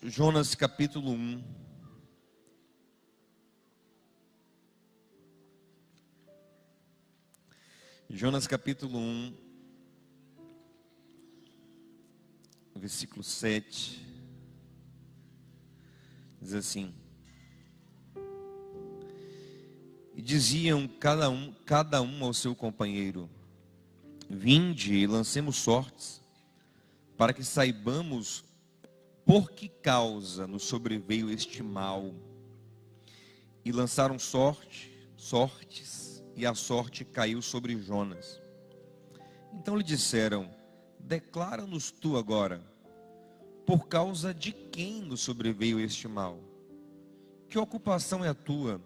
Jonas capítulo 1. Jonas capítulo 1, versículo 7. Diz assim: E diziam cada um ao seu companheiro: Vinde e lancemos sortes, para que saibamos por que causa nos sobreveio este mal. E lançaram sortes, e a sorte caiu sobre Jonas. Então lhe disseram: Declara-nos tu agora, por causa de quem nos sobreveio este mal? Que ocupação é a tua?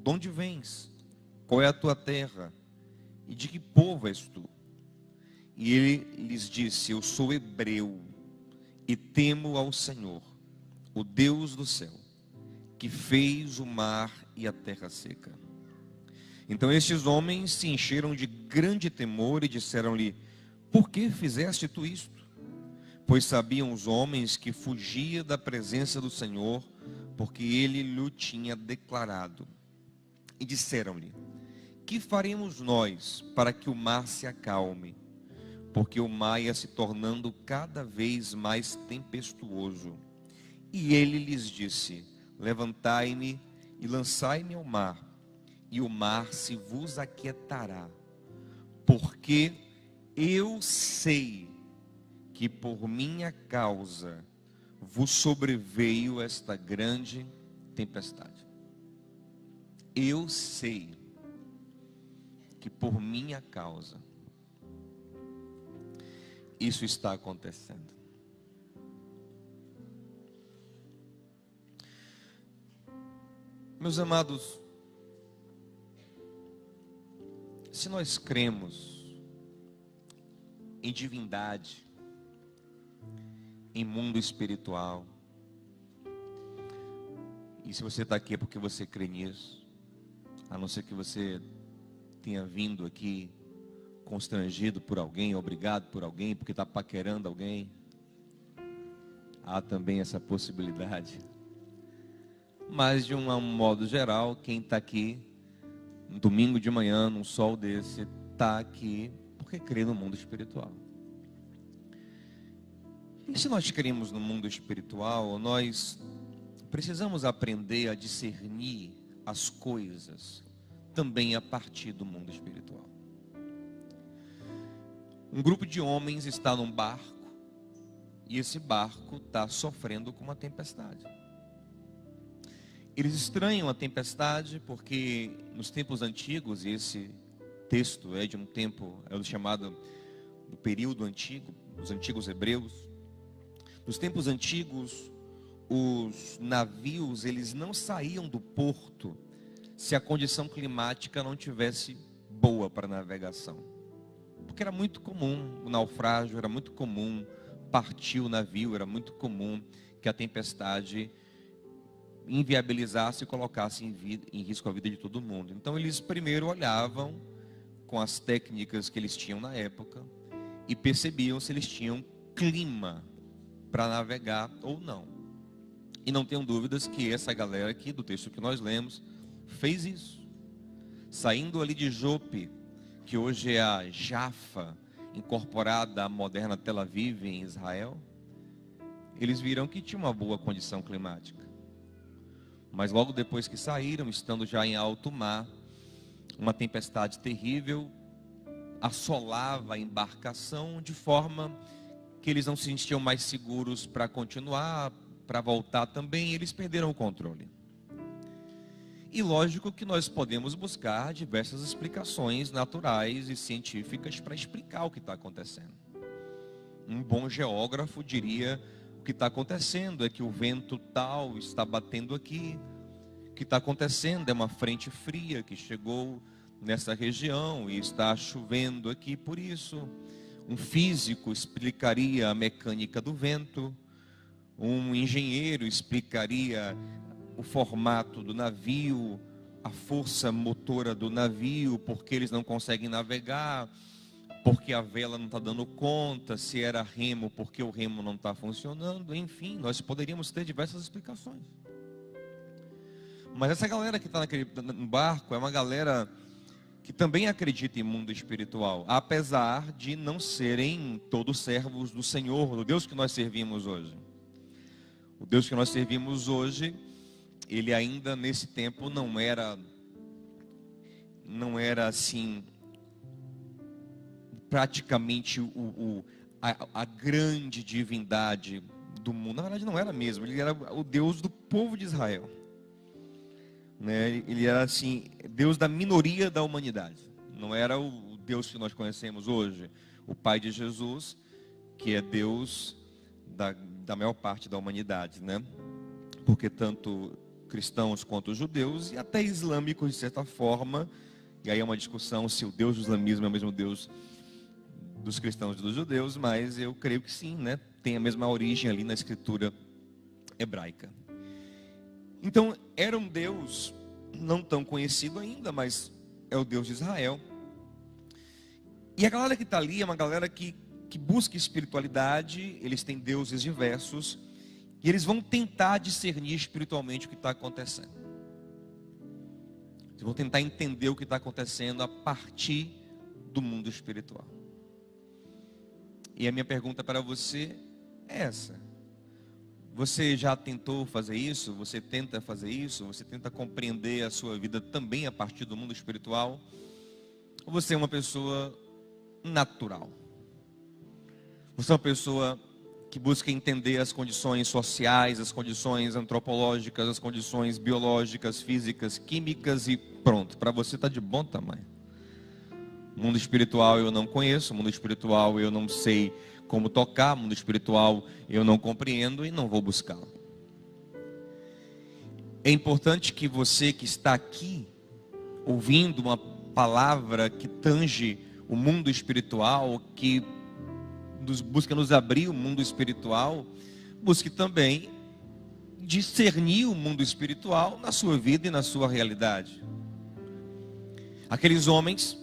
De onde vens? Qual é a tua terra? E de que povo és tu? E ele lhes disse: Eu sou hebreu e temo ao Senhor, o Deus do céu, que fez o mar e a terra seca. Então estes homens se encheram de grande temor e disseram-lhe: Por que fizeste tu isto? Pois sabiam os homens que fugia da presença do Senhor, porque ele lhe tinha declarado. E disseram-lhe: Que faremos nós para que o mar se acalme? Porque o mar ia se tornando cada vez mais tempestuoso. E ele lhes disse: Levantai-me e lançai-me ao mar, e o mar se vos aquietará. Porque eu sei que por minha causa vos sobreveio esta grande tempestade. Eu sei que por minha causa isso está acontecendo. Meus amados, se nós cremos em divindade, em mundo espiritual, e se você está aqui é porque você crê nisso, a não ser que você tenha vindo aqui constrangido por alguém, obrigado por alguém, porque está paquerando alguém. Há também essa possibilidade. Mas de um modo geral, quem está aqui, um domingo de manhã, num sol desse, está aqui porque crê no mundo espiritual. E se nós cremos no mundo espiritual, nós precisamos aprender a discernir as coisas também a partir do mundo espiritual. Um grupo de homens está num barco e esse barco está sofrendo com uma tempestade. Eles estranham a tempestade porque nos tempos antigos, e esse texto é de um tempo, é o chamado do período antigo, os antigos hebreus. Nos tempos antigos, os navios, eles não saíam do porto se a condição climática não tivesse boa para navegação. Porque era muito comum o naufrágio, era muito comum partir o navio, era muito comum que a tempestade inviabilizasse e colocasse em risco a vida de todo mundo. Então eles primeiro olhavam com as técnicas que eles tinham na época e percebiam se eles tinham clima para navegar ou não. E não tenham dúvidas que essa galera aqui do texto que nós lemos fez isso. Saindo ali de Jope, que hoje é a Jafa, incorporada à moderna Tel Aviv em Israel, eles viram que tinha uma boa condição climática. Mas logo depois que saíram, estando já em alto mar, uma tempestade terrível assolava a embarcação de forma que eles não se sentiam mais seguros para continuar, para voltar também, e eles perderam o controle. E lógico que nós podemos buscar diversas explicações naturais e científicas para explicar o que está acontecendo. Um bom geógrafo diria: o que está acontecendo é que o vento tal está batendo aqui. O que está acontecendo é uma frente fria que chegou nessa região e está chovendo aqui por isso. Um físico explicaria a mecânica do vento. Um engenheiro explicaria o formato do navio, a força motora do navio, porque eles não conseguem navegar. porque a vela não está dando conta, se era remo porque o remo não está funcionando, enfim, nós poderíamos ter diversas explicações. Mas essa galera que está no barco é uma galera que também acredita em mundo espiritual, apesar de não serem todos servos do Senhor, do Deus que nós servimos hoje. O Deus que nós servimos hoje, ele ainda nesse tempo não era assim, praticamente a grande divindade do mundo. Na verdade não era mesmo, ele era o Deus do povo de Israel, né? Ele era assim, Deus da minoria da humanidade. Não era o Deus que nós conhecemos hoje, o Pai de Jesus, que é Deus da maior parte da humanidade, né? Porque tanto cristãos quanto judeus e até islâmicos de certa forma, e aí é uma discussão se o Deus do islamismo é o mesmo Deus dos cristãos e dos judeus, mas eu creio que sim, né? Tem a mesma origem ali na escritura hebraica. Então, era um Deus não tão conhecido ainda, mas é o Deus de Israel. E a galera que está ali é uma galera que busca espiritualidade, eles têm deuses diversos, e eles vão tentar discernir espiritualmente o que está acontecendo. Eles vão tentar entender o que está acontecendo a partir do mundo espiritual. E a minha pergunta para você é essa: você já tentou fazer isso? Você tenta fazer isso? Você tenta compreender a sua vida também a partir do mundo espiritual? Ou você é uma pessoa natural? Você é uma pessoa que busca entender as condições sociais, as condições antropológicas, as condições biológicas, físicas, químicas e pronto, para você está de bom tamanho. Mundo espiritual eu não conheço, mundo espiritual eu não sei como tocar, mundo espiritual eu não compreendo e não vou buscá-lo. É importante que você que está aqui, ouvindo uma palavra que tange o mundo espiritual, que busca nos abrir o mundo espiritual, busque também discernir o mundo espiritual na sua vida e na sua realidade. Aqueles homens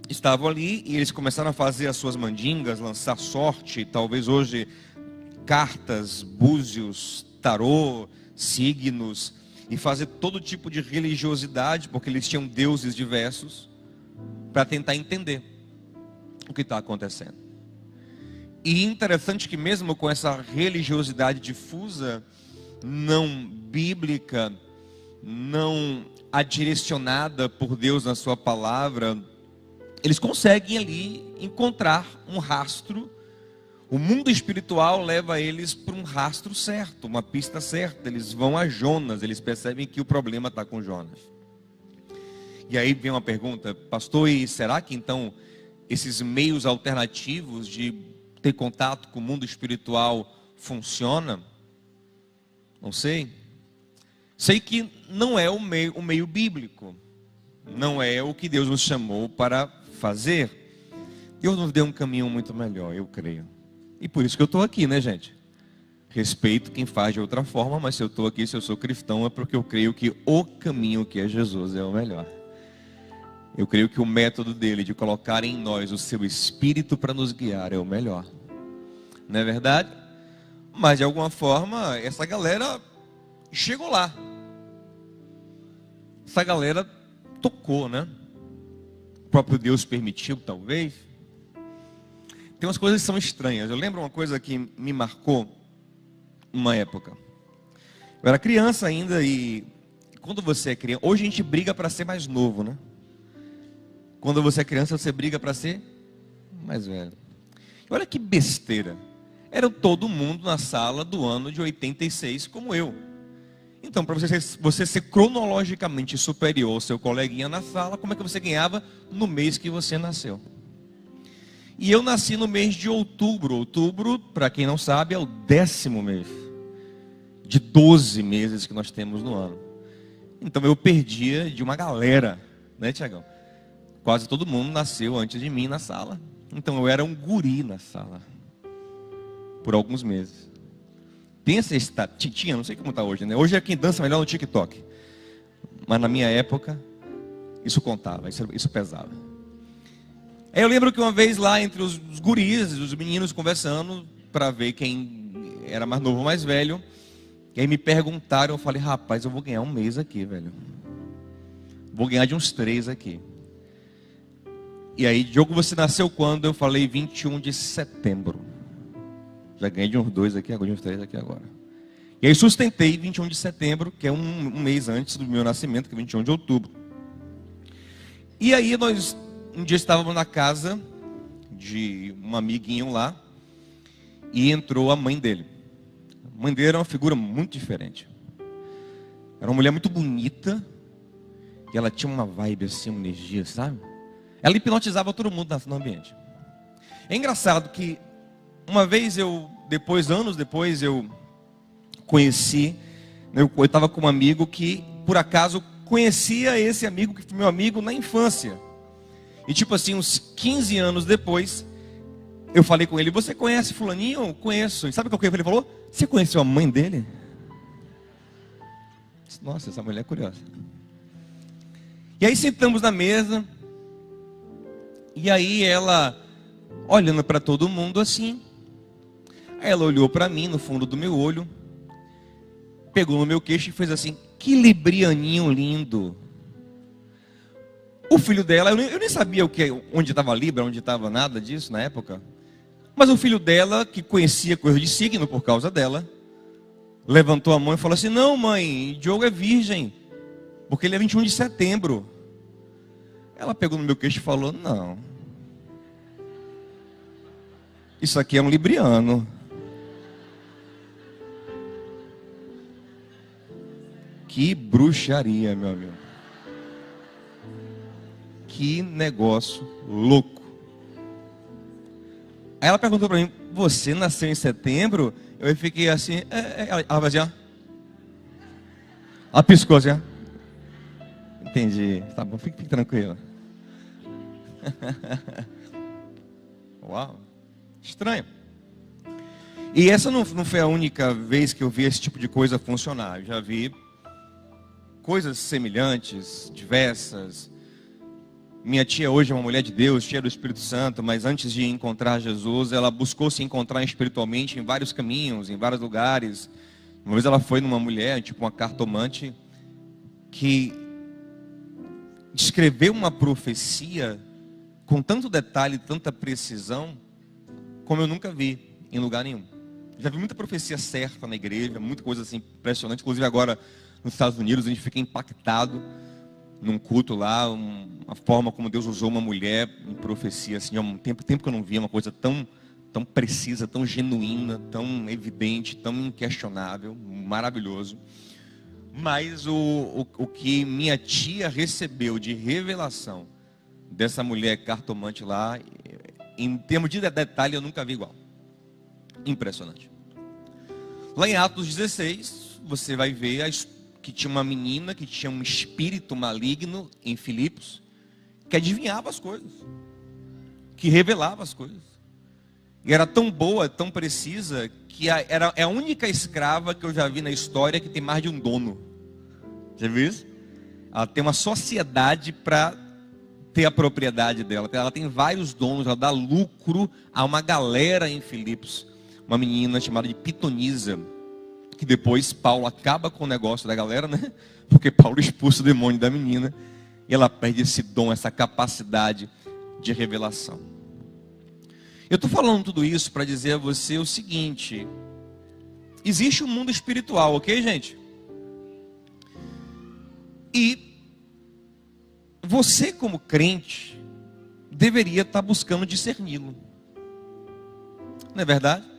estavam ali e eles começaram a fazer as suas mandingas, lançar sorte, talvez hoje cartas, búzios, tarô, signos, e fazer todo tipo de religiosidade, porque eles tinham deuses diversos, para tentar entender o que está acontecendo. E interessante que mesmo com essa religiosidade difusa, não bíblica, não direcionada por Deus na sua palavra, eles conseguem ali encontrar um rastro. O mundo espiritual leva eles para um rastro certo, uma pista certa. Eles vão a Jonas, eles percebem que o problema está com Jonas. E aí vem uma pergunta: pastor, e será que então esses meios alternativos de ter contato com o mundo espiritual funciona? Não sei. Sei que não é o meio bíblico. Não é o que Deus nos chamou para fazer. Deus nos deu um caminho muito melhor, eu creio. E por isso que eu estou aqui, né, gente? Respeito quem faz de outra forma, mas se eu estou aqui, se eu sou cristão, é porque eu creio que o caminho que é Jesus é o melhor. Eu creio que o método dele de colocar em nós o seu Espírito para nos guiar é o melhor. Não é verdade? Mas de alguma forma, essa galera chegou lá. Essa galera tocou, né? O próprio Deus permitiu, talvez. Tem umas coisas que são estranhas. Eu lembro uma coisa que me marcou uma época. Eu era criança ainda e quando você é criança, hoje a gente briga para ser mais novo, né? Quando você é criança, você briga para ser mais velho. Olha que besteira. Era todo mundo na sala do ano de 86 como eu. Então, para você ser cronologicamente superior ao seu coleguinha na sala, como é que você ganhava no mês que você nasceu? E eu nasci no mês de outubro. Outubro, para quem não sabe, é o 10º mês de 12 meses que nós temos no ano. Então eu perdia de uma galera, né, Tiagão? Quase todo mundo nasceu antes de mim na sala. Então eu era um guri na sala por alguns meses. Tem essa tinha, não sei como está hoje, né? Hoje é quem dança melhor no TikTok. Mas na minha época, isso contava, isso pesava. Aí eu lembro que uma vez lá entre os guris, os meninos conversando, para ver quem era mais novo ou mais velho, e aí me perguntaram, eu falei, rapaz, eu vou ganhar um mês aqui, velho. Vou ganhar de uns 3 aqui. E aí, Diogo, você nasceu quando? Eu falei 21 de setembro. Já ganhei de uns 2 aqui, agora de uns 3 aqui agora. E aí sustentei 21 de setembro, que é um mês antes do meu nascimento, que é 21 de outubro. E aí nós, um dia estávamos na casa de um amiguinho lá, e entrou a mãe dele. A mãe dele era uma figura muito diferente. Era uma mulher muito bonita, e ela tinha uma vibe assim, uma energia, sabe? Ela hipnotizava todo mundo no ambiente. É engraçado que uma vez anos depois, eu conheci, eu estava com um amigo que, por acaso, conhecia esse amigo, que foi meu amigo na infância. E tipo assim, uns 15 anos depois, eu falei com ele, você conhece fulaninho? Eu conheço. E sabe o que ele falou? Você conheceu a mãe dele? Nossa, essa mulher é curiosa. E aí sentamos na mesa, e aí ela, olhando para todo mundo assim, ela olhou para mim no fundo do meu olho, pegou no meu queixo e fez assim, que librianinho lindo. O filho dela, eu nem sabia onde estava Libra, onde estava nada disso na época. Mas o filho dela, que conhecia coisa de signo por causa dela, levantou a mão e falou assim, não mãe, Diogo é virgem, porque ele é 21 de setembro. Ela pegou no meu queixo e falou, não, isso aqui é um libriano. Que bruxaria, meu amigo. Que negócio louco. Aí ela perguntou para mim, você nasceu em setembro? Eu fiquei assim, ela vai assim, ó. Ela piscou assim, ó. Entendi, tá bom, fique tranquilo. Uau, estranho. E essa não foi a única vez que eu vi esse tipo de coisa funcionar. Eu já vi coisas semelhantes, diversas. Minha tia hoje é uma mulher de Deus, cheia do Espírito Santo, mas antes de encontrar Jesus, ela buscou se encontrar espiritualmente em vários caminhos, em vários lugares. Uma vez ela foi numa mulher, tipo uma cartomante, que descreveu uma profecia com tanto detalhe, tanta precisão, como eu nunca vi em lugar nenhum. Já vi muita profecia certa na igreja, muita coisa assim impressionante, inclusive agora nos Estados Unidos a gente fica impactado num culto lá, a forma como Deus usou uma mulher em profecia, assim, há um tempo que eu não via uma coisa tão precisa, tão genuína, tão evidente, tão inquestionável, maravilhoso. Mas o que minha tia recebeu de revelação dessa mulher cartomante lá, em termos de detalhe, eu nunca vi igual. Impressionante. Lá em Atos 16, você vai ver que tinha uma menina que tinha um espírito maligno em Filipos, que adivinhava as coisas, que revelava as coisas. E era tão boa, tão precisa, que é a única escrava que eu já vi na história que tem mais de um dono. Já viu isso? Ela tem uma sociedade para ter a propriedade dela. Ela tem vários donos, ela dá lucro a uma galera em Filipos. Uma menina chamada de Pitonisa, que depois Paulo acaba com o negócio da galera, né? Porque Paulo expulsa o demônio da menina e ela perde esse dom, essa capacidade de revelação. Eu estou falando tudo isso para dizer a você o seguinte: existe um mundo espiritual, ok, gente? E você, como crente, deveria estar buscando discerni-lo. Não é verdade?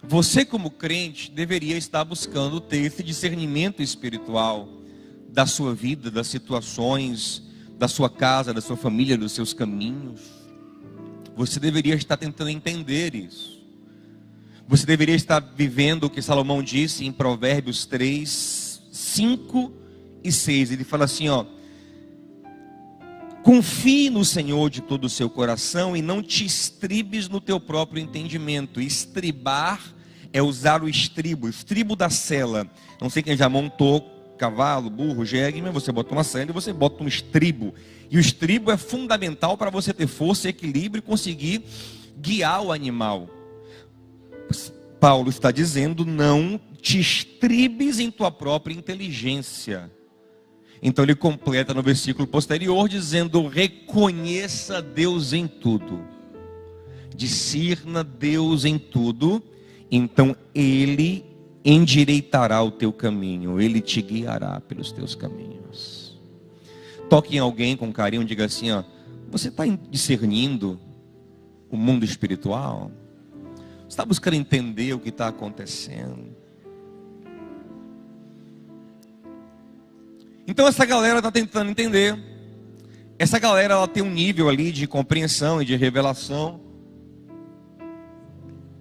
Você, como crente, deveria estar buscando ter esse discernimento espiritual da sua vida, das situações, da sua casa, da sua família, dos seus caminhos. Você deveria estar tentando entender isso. Você deveria estar vivendo o que Salomão disse em Provérbios 3, 5 e 6. Ele fala assim, ó: confie no Senhor de todo o seu coração e não te estribes no teu próprio entendimento. Estribar é usar o estribo da sela. Não sei quem já montou cavalo, burro, jegue, mas você bota uma sela e você bota um estribo. E o estribo é fundamental para você ter força e equilíbrio e conseguir guiar o animal. Paulo está dizendo, não te estribes em tua própria inteligência. Então ele completa no versículo posterior dizendo, reconheça Deus em tudo. Discirna Deus em tudo, então Ele endireitará o teu caminho, Ele te guiará pelos teus caminhos. Toque em alguém com carinho, diga assim, ó, você está discernindo o mundo espiritual? Você está buscando entender o que está acontecendo? Então essa galera está tentando entender. Essa galera ela tem um nível ali de compreensão e de revelação.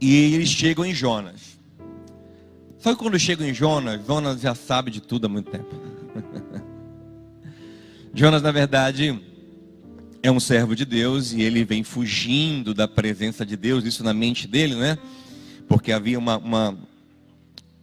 E eles chegam em Jonas. Só que quando chegam em Jonas, Jonas já sabe de tudo há muito tempo. Jonas, na verdade, é um servo de Deus e ele vem fugindo da presença de Deus, isso na mente dele, né? Porque havia um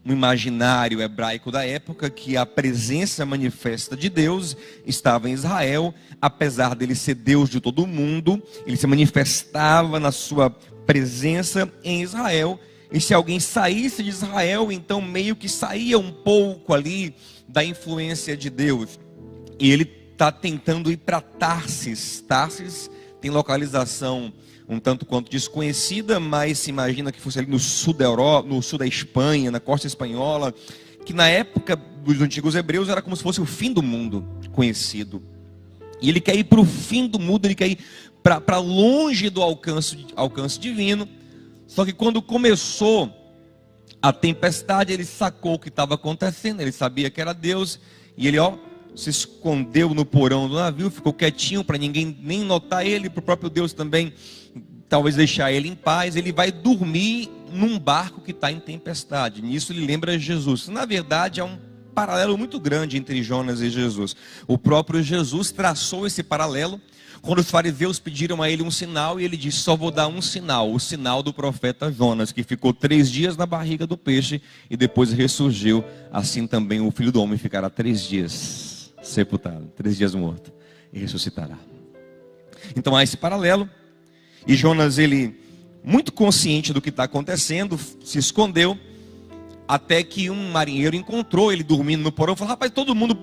imaginário hebraico da época que a presença manifesta de Deus estava em Israel, apesar dele ser Deus de todo mundo, ele se manifestava na sua presença em Israel, e se alguém saísse de Israel, então meio que saía um pouco ali da influência de Deus. E ele está tentando ir para Tarsis. Tarsis tem localização um tanto quanto desconhecida, mas se imagina que fosse ali no sul da Europa, no sul da Espanha, na costa espanhola, que na época dos antigos hebreus era como se fosse o fim do mundo conhecido. E ele quer ir para o fim do mundo, ele quer ir para longe do alcance divino. Só que quando começou a tempestade, ele sacou o que estava acontecendo, ele sabia que era Deus, e ele se escondeu no porão do navio, ficou quietinho para ninguém nem notar ele, para o próprio Deus também talvez deixar ele em paz. Ele vai dormir num barco que está em tempestade. Nisso ele lembra Jesus. Na verdade é um paralelo muito grande entre Jonas e Jesus. O próprio Jesus traçou esse paralelo quando os fariseus pediram a ele um sinal, e ele disse, só vou dar um sinal, o sinal do profeta Jonas, que ficou 3 dias na barriga do peixe e depois ressurgiu. Assim também o Filho do Homem ficará 3 dias sepultado, 3 dias morto, e ressuscitará. Então há esse paralelo. E Jonas, ele, muito consciente do que está acontecendo, se escondeu, até que um marinheiro encontrou ele dormindo no porão, falou, rapaz, todo mundo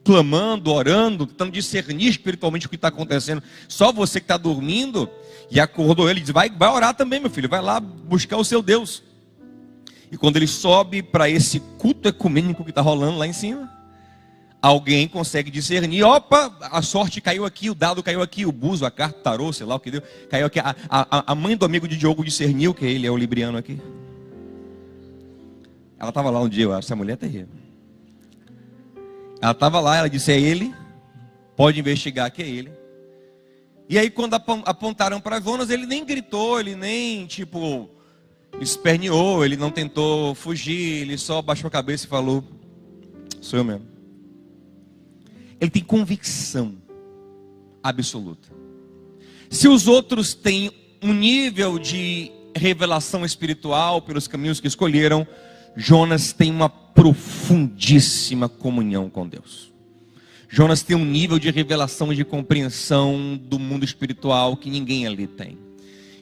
clamando, orando, tentando discernir espiritualmente o que está acontecendo, só você que está dormindo. E acordou ele, disse, vai orar também, meu filho, vai lá buscar o seu Deus. E quando ele sobe para esse culto ecumênico que está rolando lá em cima, alguém consegue discernir, opa, a sorte caiu aqui, o dado caiu aqui, o buzo, a carta, o tarô, sei lá o que deu, caiu aqui. A mãe do amigo de Diogo discerniu que ele é o libriano aqui. Ela estava lá um dia, eu acho, essa mulher é terrível. Ela estava lá, ela disse, é ele, pode investigar que é ele. E aí quando apontaram para Jonas, ele nem gritou, ele nem esperneou, ele não tentou fugir, ele só baixou a cabeça e falou, sou eu mesmo. Ele tem convicção absoluta. Se os outros têm um nível de revelação espiritual pelos caminhos que escolheram, Jonas tem uma profundíssima comunhão com Deus. Jonas tem um nível de revelação e de compreensão do mundo espiritual que ninguém ali tem.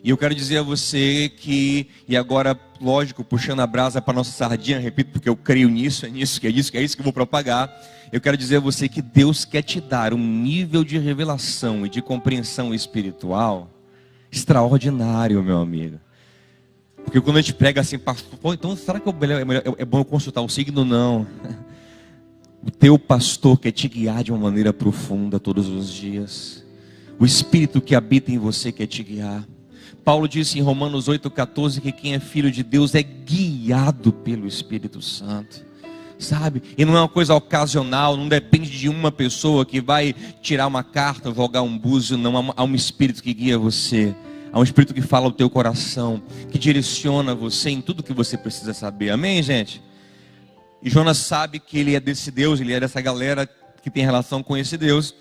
E eu quero dizer a você que, e agora, lógico, puxando a brasa para a nossa sardinha, repito, porque eu creio nisso, é isso que eu vou propagar. Eu quero dizer a você que Deus quer te dar um nível de revelação e de compreensão espiritual extraordinário, meu amigo. Porque quando a gente prega assim, pastor, então será que é bom eu consultar o signo? Não. O teu pastor quer te guiar de uma maneira profunda todos os dias. O Espírito que habita em você quer te guiar. Paulo disse em Romanos 8,14 que quem é filho de Deus é guiado pelo Espírito Santo. Sabe? E não é uma coisa ocasional, não depende de uma pessoa que vai tirar uma carta, jogar um búzio, não. Há um Espírito que guia você. Há um Espírito que fala ao teu coração, que direciona você em tudo que você precisa saber. Amém, gente? E Jonas sabe que ele é desse Deus, ele é dessa galera que tem relação com esse Deus.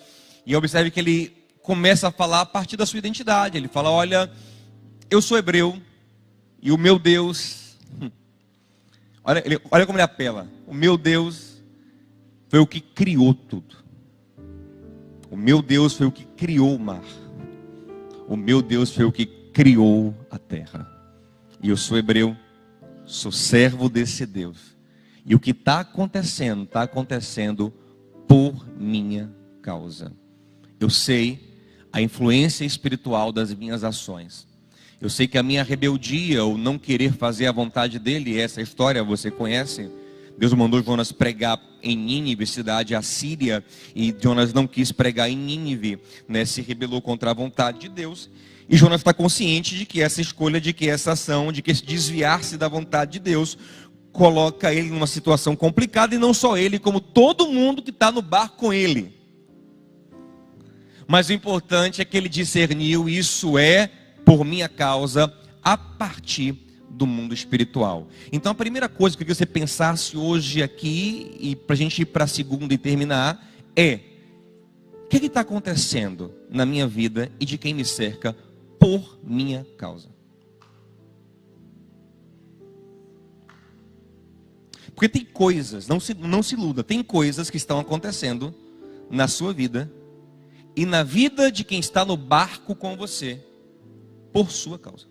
E observe que ele começa a falar a partir da sua identidade. Ele fala, olha, eu sou hebreu e o meu Deus... Olha como ele apela. O meu Deus foi o que criou tudo. O meu Deus foi o que criou o mar. O meu Deus foi o que criou a terra. E eu sou hebreu, sou servo desse Deus. E o que está acontecendo por minha causa. Eu sei a influência espiritual das minhas ações. Eu sei que a minha rebeldia, ou não querer fazer a vontade dele, essa história você conhece. Deus mandou Jonas pregar em Nínive, cidade assíria, e Jonas não quis pregar em Nínive, né? Se rebelou contra a vontade de Deus. E Jonas está consciente de que essa escolha, de que essa ação, de que esse desviar-se da vontade de Deus, coloca ele numa situação complicada, e não só ele, como todo mundo que está no barco com ele. Mas o importante é que ele discerniu, isso é por minha causa, a partir do mundo espiritual. Então a primeira coisa que eu queria que você pensasse hoje aqui, e para a gente ir para a segunda e terminar, é: o que está acontecendo na minha vida e de quem me cerca por minha causa? Porque tem coisas, não se iluda, tem coisas que estão acontecendo na sua vida e na vida de quem está no barco com você, por sua causa.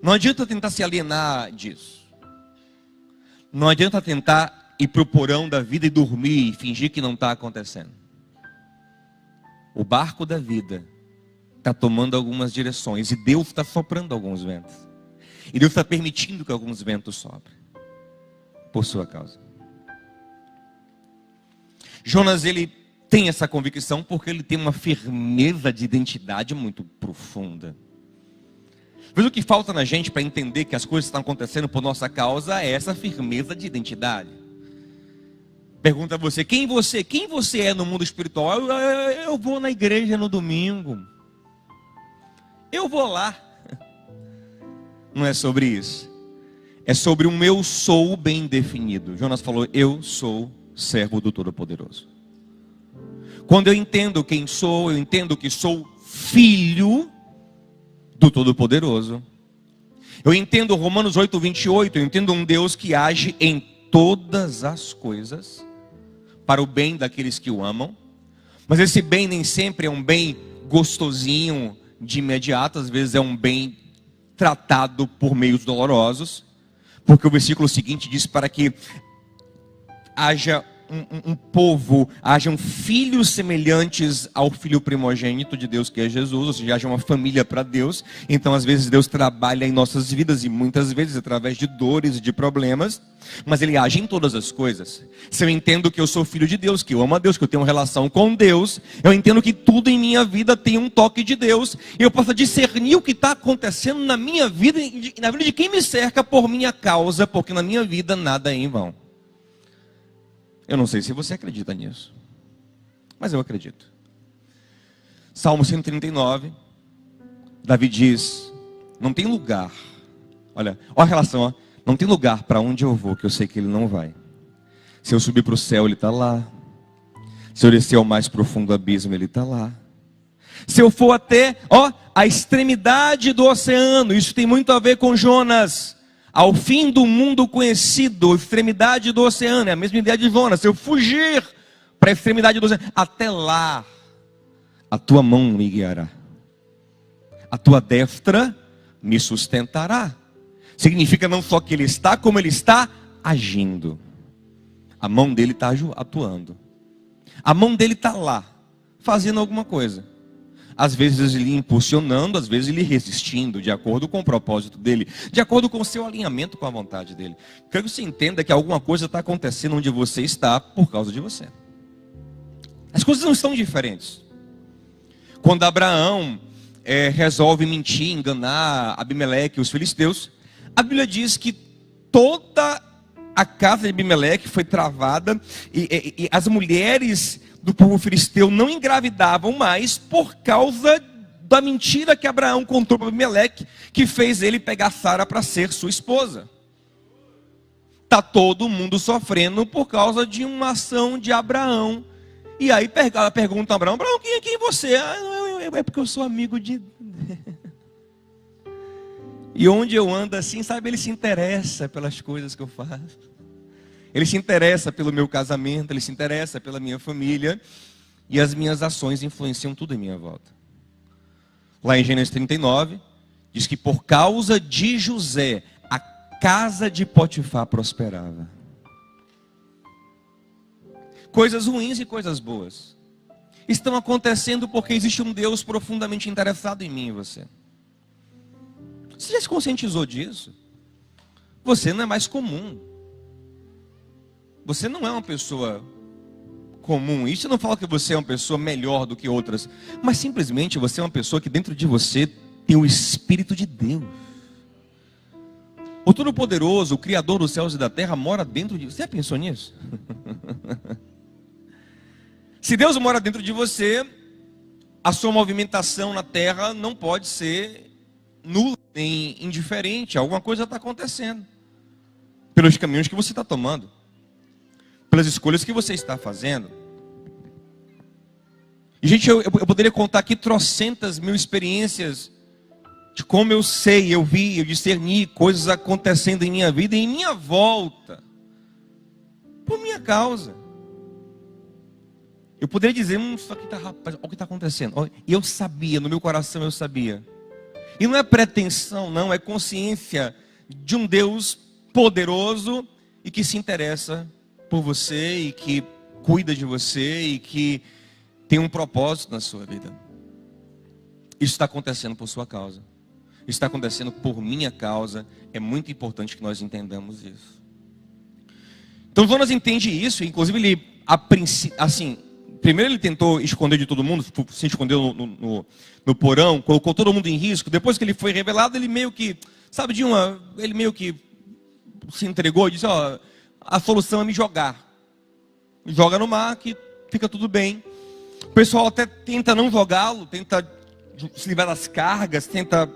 Não adianta tentar se alienar disso. Não adianta tentar ir para o porão da vida e dormir e fingir que não está acontecendo. O barco da vida está tomando algumas direções e Deus está soprando alguns ventos. E Deus está permitindo que alguns ventos soprem por sua causa. Jonas, ele tem essa convicção porque ele tem uma firmeza de identidade muito profunda. Às vezes o que falta na gente para entender que as coisas estão acontecendo por nossa causa é essa firmeza de identidade. Pergunta a você, quem você é no mundo espiritual? Eu vou na igreja no domingo. Eu vou lá. Não é sobre isso. É sobre um eu sou bem definido. Jonas falou, eu sou servo do Todo-Poderoso. Quando eu entendo quem sou, eu entendo que sou filho do Todo-Poderoso. Eu entendo Romanos 8:28, eu entendo um Deus que age em todas as coisas para o bem daqueles que o amam. Mas esse bem nem sempre é um bem gostosinho de imediato, às vezes é um bem tratado por meios dolorosos, porque o versículo seguinte diz para que haja um povo, hajam filhos semelhantes ao filho primogênito de Deus, que é Jesus, ou seja, haja uma família para Deus. Então às vezes Deus trabalha em nossas vidas, e muitas vezes através de dores e de problemas, mas Ele age em todas as coisas. Se eu entendo que eu sou filho de Deus, que eu amo a Deus, que eu tenho uma relação com Deus, eu entendo que tudo em minha vida tem um toque de Deus, e eu posso discernir o que está acontecendo na minha vida e na vida de quem me cerca por minha causa, porque na minha vida nada é em vão. Eu não sei se você acredita nisso, mas eu acredito. Salmo 139, Davi diz, não tem lugar, olha a relação, ó, não tem lugar para onde eu vou que eu sei que Ele não vai. Se eu subir para o céu, Ele está lá. Se eu descer ao mais profundo abismo, Ele está lá. Se eu for até a extremidade do oceano, isso tem muito a ver com Jonas, ao fim do mundo conhecido, extremidade do oceano, é a mesma ideia de Jonas. Se eu fugir para a extremidade do oceano, até lá, a tua mão me guiará, a tua destra me sustentará. Significa não só que Ele está, como Ele está agindo. A mão dele está atuando. A mão dele está lá, fazendo alguma coisa. Às vezes Ele impulsionando, às vezes Ele resistindo, de acordo com o propósito dEle, de acordo com o seu alinhamento com a vontade dEle. Quero que você entenda que alguma coisa está acontecendo onde você está por causa de você. As coisas não estão diferentes. Quando Abraão resolve mentir, enganar Abimeleque e os filisteus, a Bíblia diz que toda a casa de Abimeleque foi travada e as mulheres do povo filisteu não engravidavam mais por causa da mentira que Abraão contou para Abimeleque, que fez ele pegar Sara para ser sua esposa. Está todo mundo sofrendo por causa de uma ação de Abraão. E aí ela pergunta a Abraão, quem é você? É porque eu sou amigo de... E onde eu ando assim, sabe, ele se interessa pelas coisas que eu faço. Ele se interessa pelo meu casamento, ele se interessa pela minha família. E as minhas ações influenciam tudo em minha volta. Lá em Gênesis 39, diz que por causa de José, a casa de Potifar prosperava. Coisas ruins e coisas boas estão acontecendo porque existe um Deus profundamente interessado em mim e você. Você já se conscientizou disso? Você não é mais comum. Você não é uma pessoa comum. Isso não fala que você é uma pessoa melhor do que outras, mas simplesmente você é uma pessoa que dentro de você tem o Espírito de Deus. O Todo-Poderoso, o Criador dos céus e da terra, mora dentro de você. Você já pensou nisso? Se Deus mora dentro de você, a sua movimentação na terra não pode ser nula nem indiferente. Alguma coisa está acontecendo pelos caminhos que você está tomando, pelas escolhas que você está fazendo. E gente, eu poderia contar aqui trocentas mil experiências de como eu sei, eu vi, eu discerni coisas acontecendo em minha vida e em minha volta, por minha causa. Eu poderia dizer, isso aqui tá, rapaz, olha o que está acontecendo. E eu sabia, no meu coração eu sabia. E não é pretensão, não, é consciência de um Deus poderoso e que se interessa por você e que cuida de você e que tem um propósito na sua vida. Isso está acontecendo por sua causa. Isso está acontecendo por minha causa. É muito importante que nós entendamos isso. Então Jonas entende isso. Inclusive ele, assim, primeiro ele tentou esconder de todo mundo, se escondeu no porão, colocou todo mundo em risco. Depois que ele foi revelado, ele meio que, sabe, ele meio que se entregou e disse, a solução é me jogar. Me joga no mar que fica tudo bem. O pessoal até tenta não jogá-lo, tenta se livrar das cargas, tenta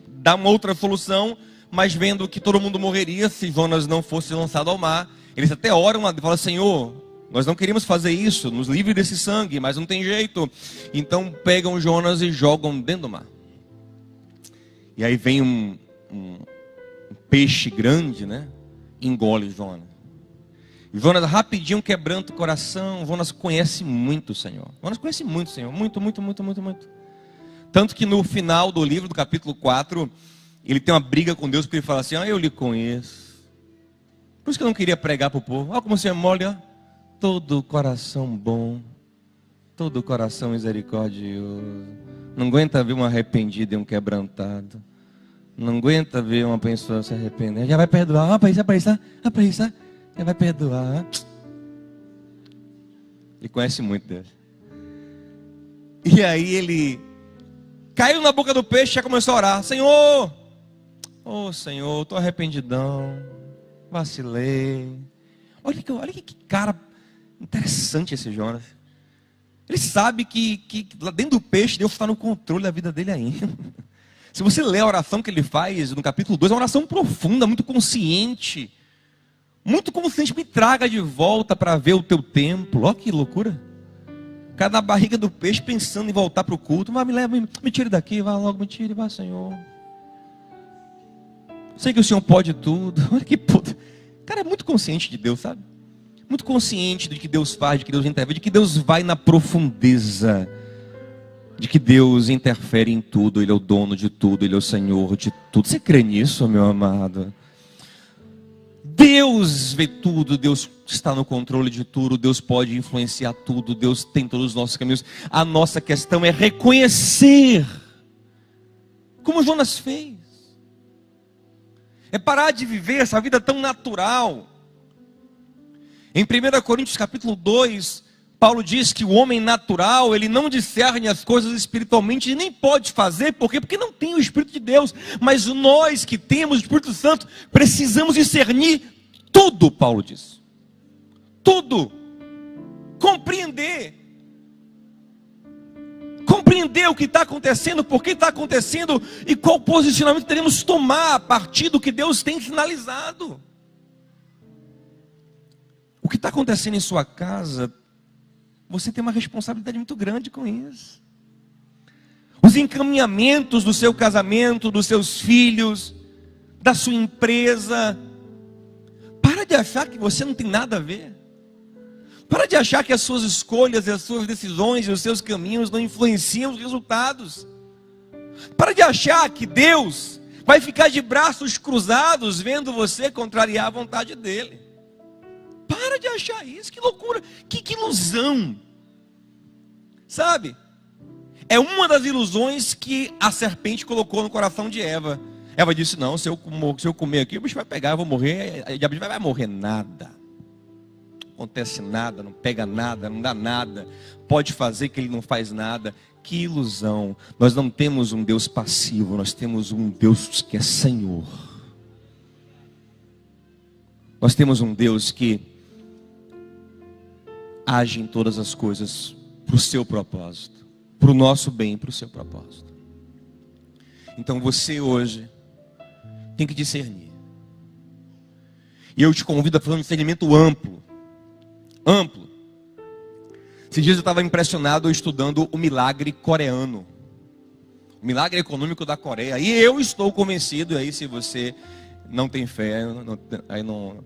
dar uma outra solução, mas vendo que todo mundo morreria se Jonas não fosse lançado ao mar, eles até oram e falam, Senhor, nós não queríamos fazer isso, nos livre desse sangue, mas não tem jeito. Então pegam Jonas e jogam dentro do mar. E aí vem um peixe grande, né? Engole Jonas. Jonas rapidinho quebranta o coração. Jonas conhece muito o Senhor. Jonas conhece muito o Senhor. Muito. Tanto que no final do livro, do capítulo 4, ele tem uma briga com Deus, porque ele fala assim, eu lhe conheço. Por isso que eu não queria pregar para o povo. Olha como você é mole, ó. Todo coração bom. Todo coração misericordioso. Não aguenta ver um arrependido e um quebrantado. Não aguenta ver uma pessoa se arrepender. Já vai perdoar. Olha para isso. Já vai perdoar. Ele conhece muito Deus. E aí ele caiu na boca do peixe e já começou a orar. Senhor, Senhor, estou arrependidão. Vacilei. Olha que cara interessante esse Jonas. Ele sabe que lá dentro do peixe Deus está no controle da vida dele ainda. Se você ler a oração que ele faz no capítulo 2, é uma oração profunda, muito consciente. Muito consciente, me traga de volta para ver o teu templo. Olha que loucura. O cara na barriga do peixe pensando em voltar para o culto. Mas me tire daqui, vá logo, me tire, vá, Senhor. Sei que o Senhor pode tudo. Olha que puta. O cara é muito consciente de Deus, sabe? Muito consciente de que Deus faz, de que Deus intervém, de que Deus vai na profundeza. De que Deus interfere em tudo. Ele é o dono de tudo, Ele é o Senhor de tudo. Você crê nisso, meu amado? Deus vê tudo, Deus está no controle de tudo, Deus pode influenciar tudo, Deus tem todos os nossos caminhos. A nossa questão é reconhecer, como Jonas fez. É parar de viver essa vida tão natural. Em 1 Coríntios capítulo 2, Paulo diz que o homem natural, ele não discerne as coisas espiritualmente e nem pode fazer, por quê? Porque não tem o Espírito de Deus. Mas nós que temos o Espírito Santo, precisamos discernir tudo, Paulo diz. Tudo. Compreender o que está acontecendo, por que está acontecendo e qual posicionamento teremos que tomar a partir do que Deus tem sinalizado. O que está acontecendo em sua casa, você tem uma responsabilidade muito grande com isso. Os encaminhamentos do seu casamento, dos seus filhos, da sua empresa. Para de achar que você não tem nada a ver. Para de achar que as suas escolhas, as suas decisões e os seus caminhos não influenciam os resultados. Para de achar que Deus vai ficar de braços cruzados vendo você contrariar a vontade dele. Para de achar isso, que loucura, que ilusão. Sabe? É uma das ilusões que a serpente colocou no coração de Eva. Eva disse, não, se eu comer aqui, o bicho vai pegar, eu vou morrer. E a bicho vai morrer nada. Não acontece nada, não pega nada, não dá nada. Pode fazer que ele não faz nada. Que ilusão. Nós não temos um Deus passivo, nós temos um Deus que é Senhor. Nós temos um Deus que age em todas as coisas para o seu propósito, para o nosso bem, para o seu propósito. Então você hoje tem que discernir. E eu te convido a fazer um discernimento amplo. Amplo. Esses dias eu estava impressionado estudando o milagre coreano. O milagre econômico da Coreia. E eu estou convencido, aí se você não tem fé, aí não...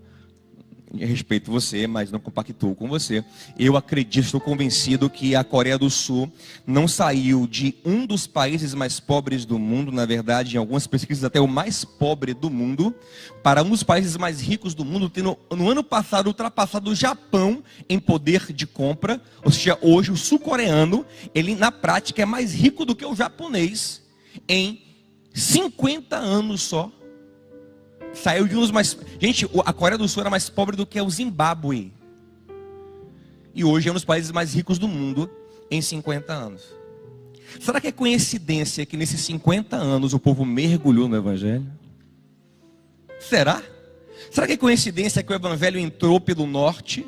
Eu respeito você, mas não compactuo com você. Eu acredito, estou convencido que a Coreia do Sul não saiu de um dos países mais pobres do mundo, na verdade, em algumas pesquisas até o mais pobre do mundo, para um dos países mais ricos do mundo, tendo no ano passado ultrapassado o Japão em poder de compra. Ou seja, hoje o sul-coreano, ele na prática é mais rico do que o japonês em 50 anos só. Saiu de uns mais... Gente, a Coreia do Sul era mais pobre do que o Zimbábue. E hoje é um dos países mais ricos do mundo em 50 anos. Será que é coincidência que nesses 50 anos o povo mergulhou no Evangelho? Será? Será que é coincidência que o Evangelho entrou pelo norte?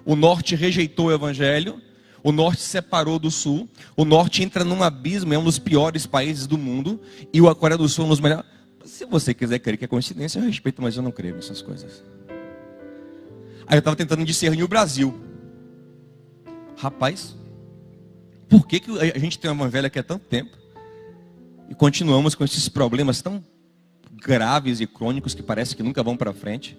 O norte rejeitou o Evangelho. O norte se separou do sul. O norte entra num abismo, é um dos piores países do mundo. E a Coreia do Sul é um dos melhores... Se você quiser crer que é coincidência, eu respeito, mas eu não creio nessas coisas. Aí eu estava tentando discernir o Brasil. Rapaz, por que a gente tem uma evangelho aqui há tanto tempo e continuamos com esses problemas tão graves e crônicos que parece que nunca vão para frente?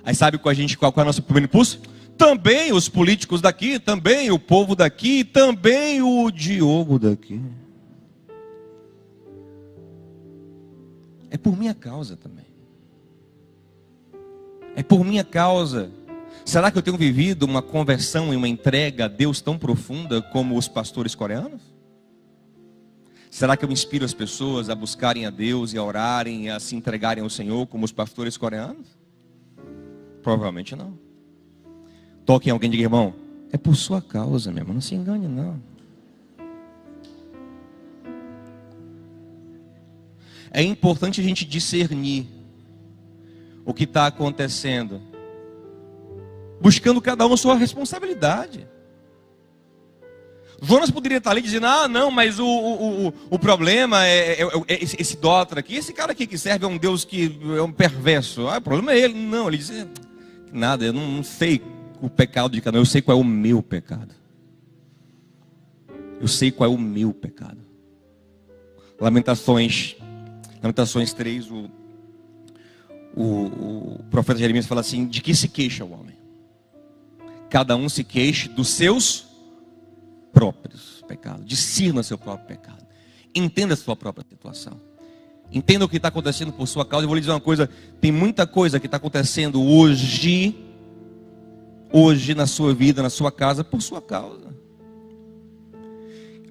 Aí sabe qual é o nosso primeiro impulso? Também os políticos daqui, também o povo daqui, também o Diogo daqui. É por minha causa também. É por minha causa. Será que eu tenho vivido uma conversão e uma entrega a Deus tão profunda como os pastores coreanos? Será que eu inspiro as pessoas a buscarem a Deus e a orarem e a se entregarem ao Senhor como os pastores coreanos? Provavelmente não. Toque em alguém e diga, irmão, é por sua causa, meu irmão, não se engane não. É importante a gente discernir o que está acontecendo, buscando cada um a sua responsabilidade. Jonas poderia estar ali dizendo, não, mas o problema é esse idólatra aqui, esse cara aqui que serve a um Deus que é um perverso. O problema é ele. Não, ele diz, nada, eu não sei o pecado de cada um, eu sei qual é o meu pecado. Eu sei qual é o meu pecado. Lamentações 3, o profeta Jeremias fala assim, de que se queixa o homem? Cada um se queixe dos seus próprios pecados. Discirna seu próprio pecado. Entenda a sua própria situação. Entenda o que está acontecendo por sua causa. Eu vou lhe dizer uma coisa, tem muita coisa que está acontecendo hoje na sua vida, na sua casa, por sua causa.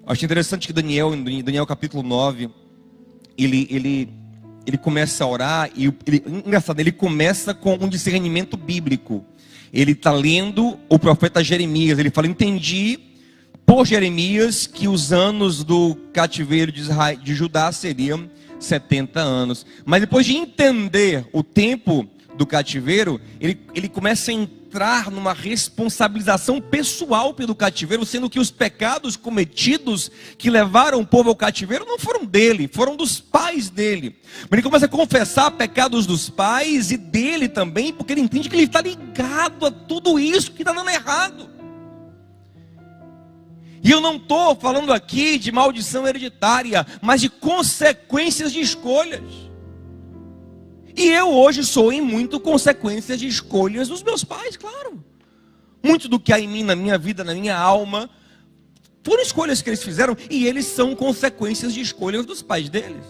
Acho interessante que em Daniel capítulo 9, ele começa a orar e engraçado, ele começa com um discernimento bíblico. Ele está lendo o profeta Jeremias. Ele fala, entendi por Jeremias que os anos do cativeiro de Judá seriam 70 anos. Mas depois de entender o tempo do cativeiro, ele começa a entrar numa responsabilização pessoal pelo cativeiro, sendo que os pecados cometidos que levaram o povo ao cativeiro não foram dele, foram dos pais dele. Mas ele começa a confessar pecados dos pais e dele também, porque ele entende que ele está ligado a tudo isso que está dando errado. E eu não estou falando aqui de maldição hereditária, mas de consequências de escolhas. E eu hoje sou em muito consequência de escolhas dos meus pais, claro. Muito do que há em mim, na minha vida, na minha alma, foram escolhas que eles fizeram, e eles são consequências de escolhas dos pais deles.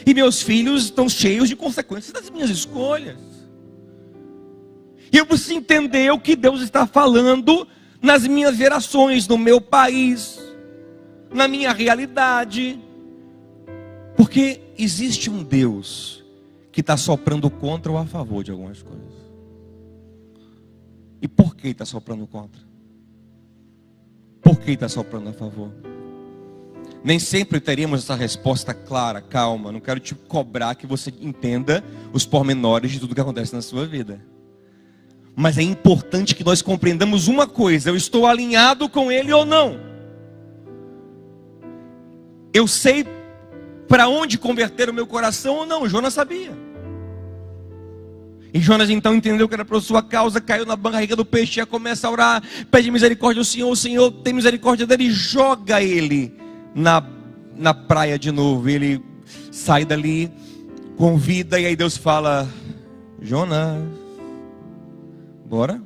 E meus filhos estão cheios de consequências das minhas escolhas. E eu preciso entender o que Deus está falando nas minhas gerações, no meu país, na minha realidade. Porque existe um Deus que está soprando contra ou a favor de algumas coisas. E por que está soprando contra? Por que está soprando a favor? Nem sempre teríamos essa resposta clara, calma. Não quero te cobrar que você entenda os pormenores de tudo que acontece na sua vida. Mas é importante que nós compreendamos uma coisa: eu estou alinhado com Ele ou não? Eu sei para onde converter o meu coração ou não? Jonas sabia. E Jonas então entendeu que era por sua causa, caiu na barriga do peixe, já começa a orar, pede misericórdia ao Senhor, o Senhor tem misericórdia dele, joga ele na praia de novo. Ele sai dali com vida, e aí Deus fala: Jonas, bora?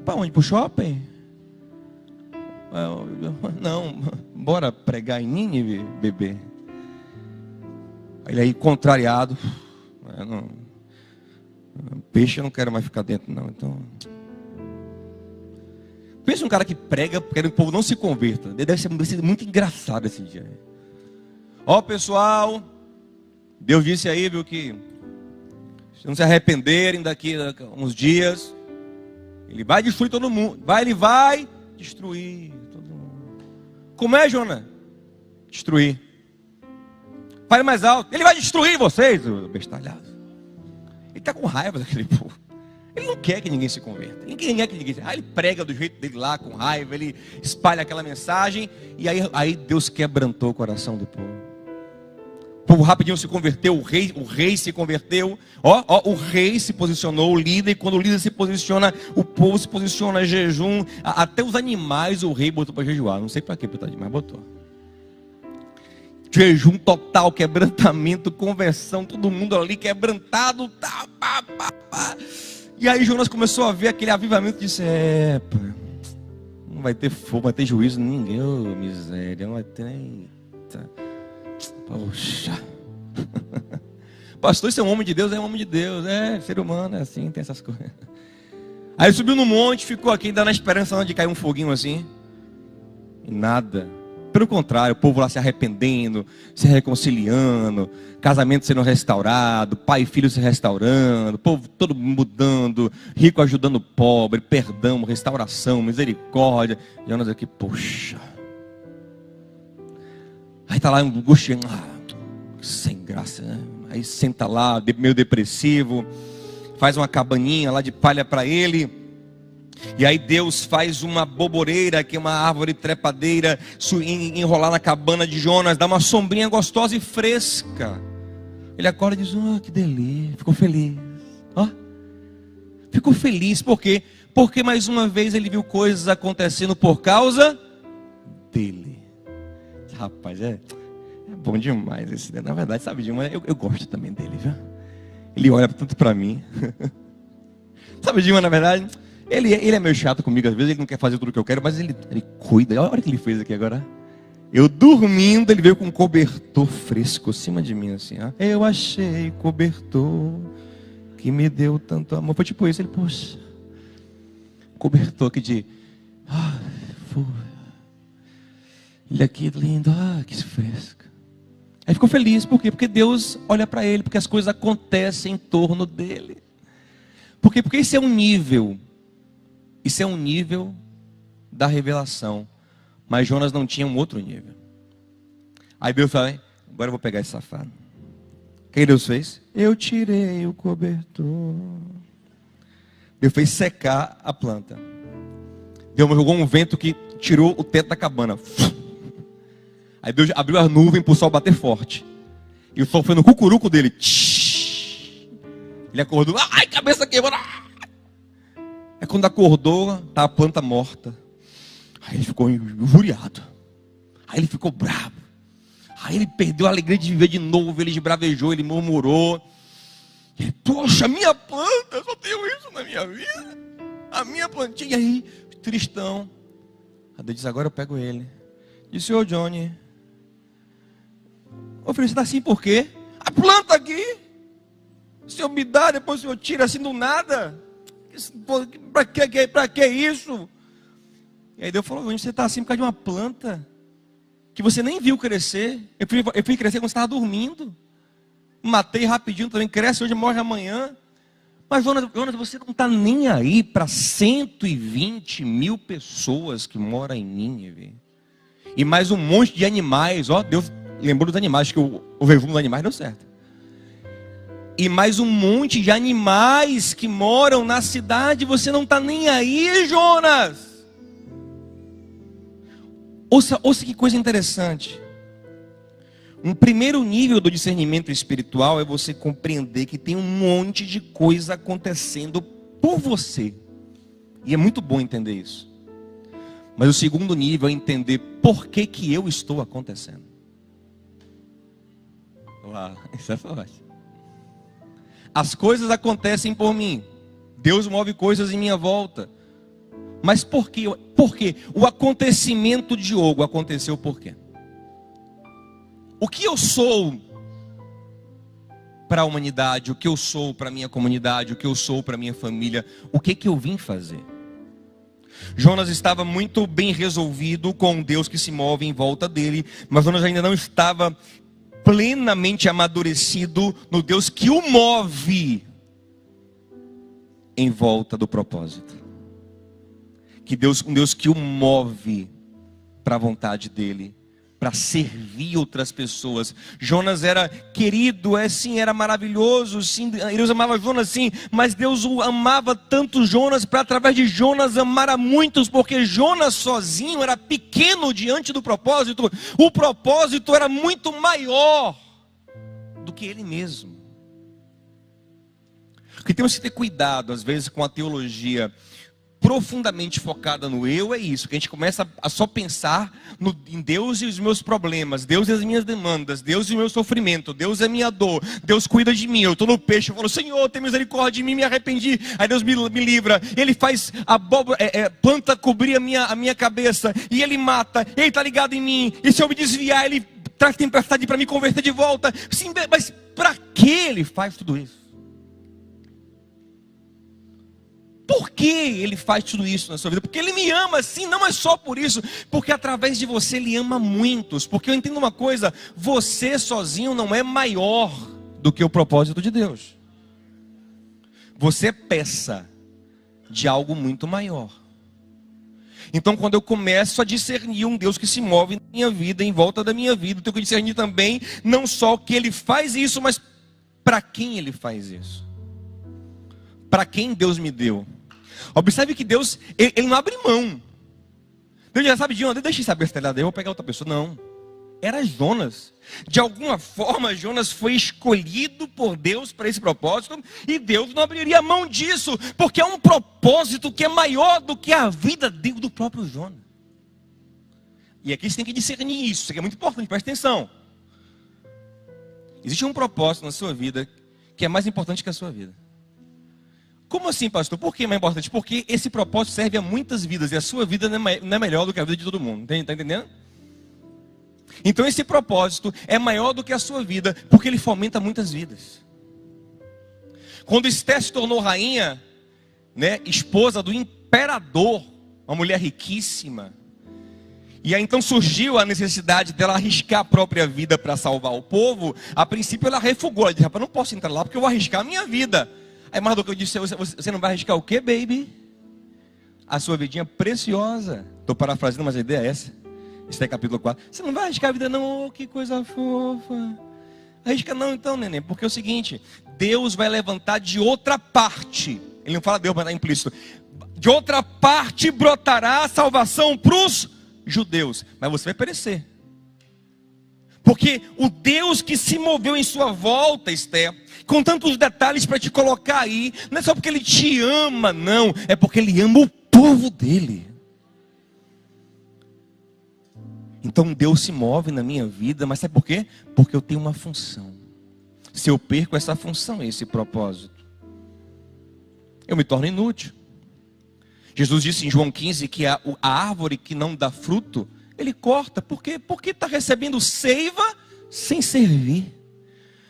Para onde? Para o shopping? Não, bora pregar em Nínive, bebê. Ele aí contrariado: não, peixe eu não quero mais ficar dentro não. Então, pensa um cara que prega, quer que o povo não se converta. Deve ser muito engraçado esse dia. Ó, pessoal, Deus disse aí, viu, que se não se arrependerem daqui a uns dias, Ele vai destruir todo mundo. Ele vai destruir todo mundo. Como é, Jonas? Destruir. Fale mais alto: Ele vai destruir vocês, bestalhado. Ele está com raiva daquele povo. Ele não quer que ninguém se converta. Ninguém quer que ninguém se... Ele prega do jeito dele lá, com raiva. Ele espalha aquela mensagem. E aí Deus quebrantou o coração do povo. O povo rapidinho se converteu. O rei se converteu. O rei se posicionou, o líder. E quando o líder se posiciona, o povo se posiciona, jejum. Até os animais o rei botou para jejuar. Não sei para quê, mas botou. Jejum total, quebrantamento, conversão, todo mundo ali quebrantado. E aí Jonas começou a ver aquele avivamento e disse: não vai ter fogo, não vai ter juízo ninguém. Ô, miséria, não vai ter. Eita. Poxa. Pastor, isso é um homem de Deus? É um homem de Deus. É, ser humano é assim, tem essas coisas. Aí ele subiu no monte, ficou aqui, ainda na esperança de cair um foguinho assim. E nada. Pelo contrário, o povo lá se arrependendo, se reconciliando, casamento sendo restaurado, pai e filho se restaurando, o povo todo mudando, rico ajudando o pobre, perdão, restauração, misericórdia. Jonas aqui, poxa. Aí tá lá angustiando, sem graça, né? Aí senta lá, meio depressivo, faz uma cabaninha lá de palha para ele. E aí Deus faz uma boboreira, que é uma árvore trepadeira, enrolar na cabana de Jonas, dá uma sombrinha gostosa e fresca. Ele acorda e diz: que delícia, ficou feliz. Ficou feliz, por quê? Porque mais uma vez ele viu coisas acontecendo por causa dele. Rapaz, é bom demais esse. Na verdade, sabe demais, eu gosto também dele, viu? Ele olha tanto para mim. Sabe demais, na verdade, ele é meio chato comigo, às vezes ele não quer fazer tudo o que eu quero, mas ele cuida. Olha o que ele fez aqui agora. Eu dormindo, ele veio com um cobertor fresco em cima de mim, assim. Eu achei cobertor que me deu tanto amor. Foi tipo isso, ele, poxa, cobertor aqui de... ele aqui lindo, que fresco. Aí ficou feliz, por quê? Porque Deus olha para ele, porque as coisas acontecem em torno dele. Por quê? Porque isso é um nível da revelação. Mas Jonas não tinha um outro nível. Aí Deus fala: agora eu vou pegar esse safado. O que Deus fez? Eu tirei o cobertor. Deus fez secar a planta. Deus jogou um vento que tirou o teto da cabana. Aí Deus abriu a nuvem para o sol bater forte. E o sol foi no cucuruco dele. Ele acordou. Ai, cabeça quebrou. Aí quando acordou, tá a planta morta. Aí ele ficou injuriado. Aí ele ficou bravo. Aí ele perdeu a alegria de viver de novo, ele esbravejou, ele murmurou. Poxa, minha planta, eu só tenho isso na minha vida. A minha plantinha aí, tristão. Aí Deus disse, agora eu pego ele. Disse, ô Johnny, ô filho, você está assim por quê? A planta aqui. O senhor me dá, depois o senhor tira assim do nada. Para que isso? E aí Deus falou, você está assim por causa de uma planta que você nem viu crescer. Eu fui crescer quando você estava dormindo. Matei rapidinho também, cresce hoje, morre amanhã. Mas Jonas, você não está nem aí para 120 mil pessoas que moram em Nínive. E mais um monte de animais. Ó, Deus lembrou dos animais, que o resumo dos animais deu certo. E mais um monte de animais que moram na cidade. Você não está nem aí, Jonas. Ouça que coisa interessante. Um primeiro nível do discernimento espiritual é você compreender que tem um monte de coisa acontecendo por você. E é muito bom entender isso. Mas o segundo nível é entender por que eu estou acontecendo. Uau, isso é forte. As coisas acontecem por mim. Deus move coisas em minha volta. Mas por quê? Por quê? O acontecimento de Diogo aconteceu por quê? O que eu sou para a humanidade, o que eu sou para a minha comunidade, o que eu sou para a minha família, o que eu vim fazer? Jonas estava muito bem resolvido com Deus que se move em volta dele, mas Jonas ainda não estava plenamente amadurecido no Deus que o move em volta do propósito. Um Deus que o move para a vontade dele, para servir outras pessoas. Jonas era querido, era maravilhoso, sim, Deus amava Jonas, sim, mas Deus o amava tanto Jonas, para através de Jonas amar a muitos, porque Jonas sozinho era pequeno diante do propósito. O propósito era muito maior do que ele mesmo. Porque temos que ter cuidado, às vezes, com a teologia profundamente focada no eu, é isso, que a gente começa a só pensar em Deus e os meus problemas, Deus e as minhas demandas, Deus e o meu sofrimento, Deus é a minha dor, Deus cuida de mim, eu estou no peixe, eu falo, Senhor, tem misericórdia de mim, me arrependi, aí Deus me livra, Ele faz a planta cobrir a minha cabeça, e Ele mata, Ele está ligado em mim, e se eu me desviar, Ele traz tempestade para me converter de volta. Sim, mas para que Ele faz tudo isso? Por que Ele faz tudo isso na sua vida? Porque Ele me ama, sim, não é só por isso. Porque através de você Ele ama muitos. Porque eu entendo uma coisa, você sozinho não é maior do que o propósito de Deus. Você é peça de algo muito maior. Então quando eu começo a discernir um Deus que se move na minha vida, em volta da minha vida, eu tenho que discernir também, não só que Ele faz isso, mas para quem Ele faz isso. Para quem Deus me deu. Observe que Deus, Ele não abre mão. Deus já sabe de onde, deixa eu saber se eu vou pegar outra pessoa. Não, era Jonas. De alguma forma Jonas foi escolhido por Deus para esse propósito, e Deus não abriria mão disso, porque é um propósito que é maior do que a vida do próprio Jonas. E aqui você tem que discernir isso, isso aqui é muito importante, presta atenção. Existe um propósito na sua vida que é mais importante que a sua vida. Como assim, pastor? Por que é mais importante? Porque esse propósito serve a muitas vidas, e a sua vida não é melhor do que a vida de todo mundo. Está entendendo? Então esse propósito é maior do que a sua vida, porque ele fomenta muitas vidas. Quando Esther se tornou rainha, esposa do imperador, uma mulher riquíssima, e aí então surgiu a necessidade dela arriscar a própria vida para salvar o povo. A princípio ela refugou, ela disse, rapaz, não posso entrar lá porque eu vou arriscar a minha vida. Aí Mardoqueu disse, você não vai arriscar o quê, baby? A sua vidinha preciosa. Estou parafraseando, mas a ideia é essa. Isso é capítulo 4. Você não vai arriscar a vida não, oh, que coisa fofa. Arrisca não então, neném, porque é o seguinte, Deus vai levantar de outra parte. Ele não fala Deus, mas está implícito. De outra parte brotará a salvação para os judeus. Mas você vai perecer. Porque o Deus que se moveu em sua volta, Esther, com tantos detalhes para te colocar aí, não é só porque Ele te ama, não. É porque Ele ama o povo dele. Então Deus se move na minha vida, mas sabe por quê? Porque eu tenho uma função. Se eu perco essa função, esse propósito, eu me torno inútil. Jesus disse em João 15 que a árvore que não dá fruto, ele corta. Por quê? Porque está recebendo seiva sem servir.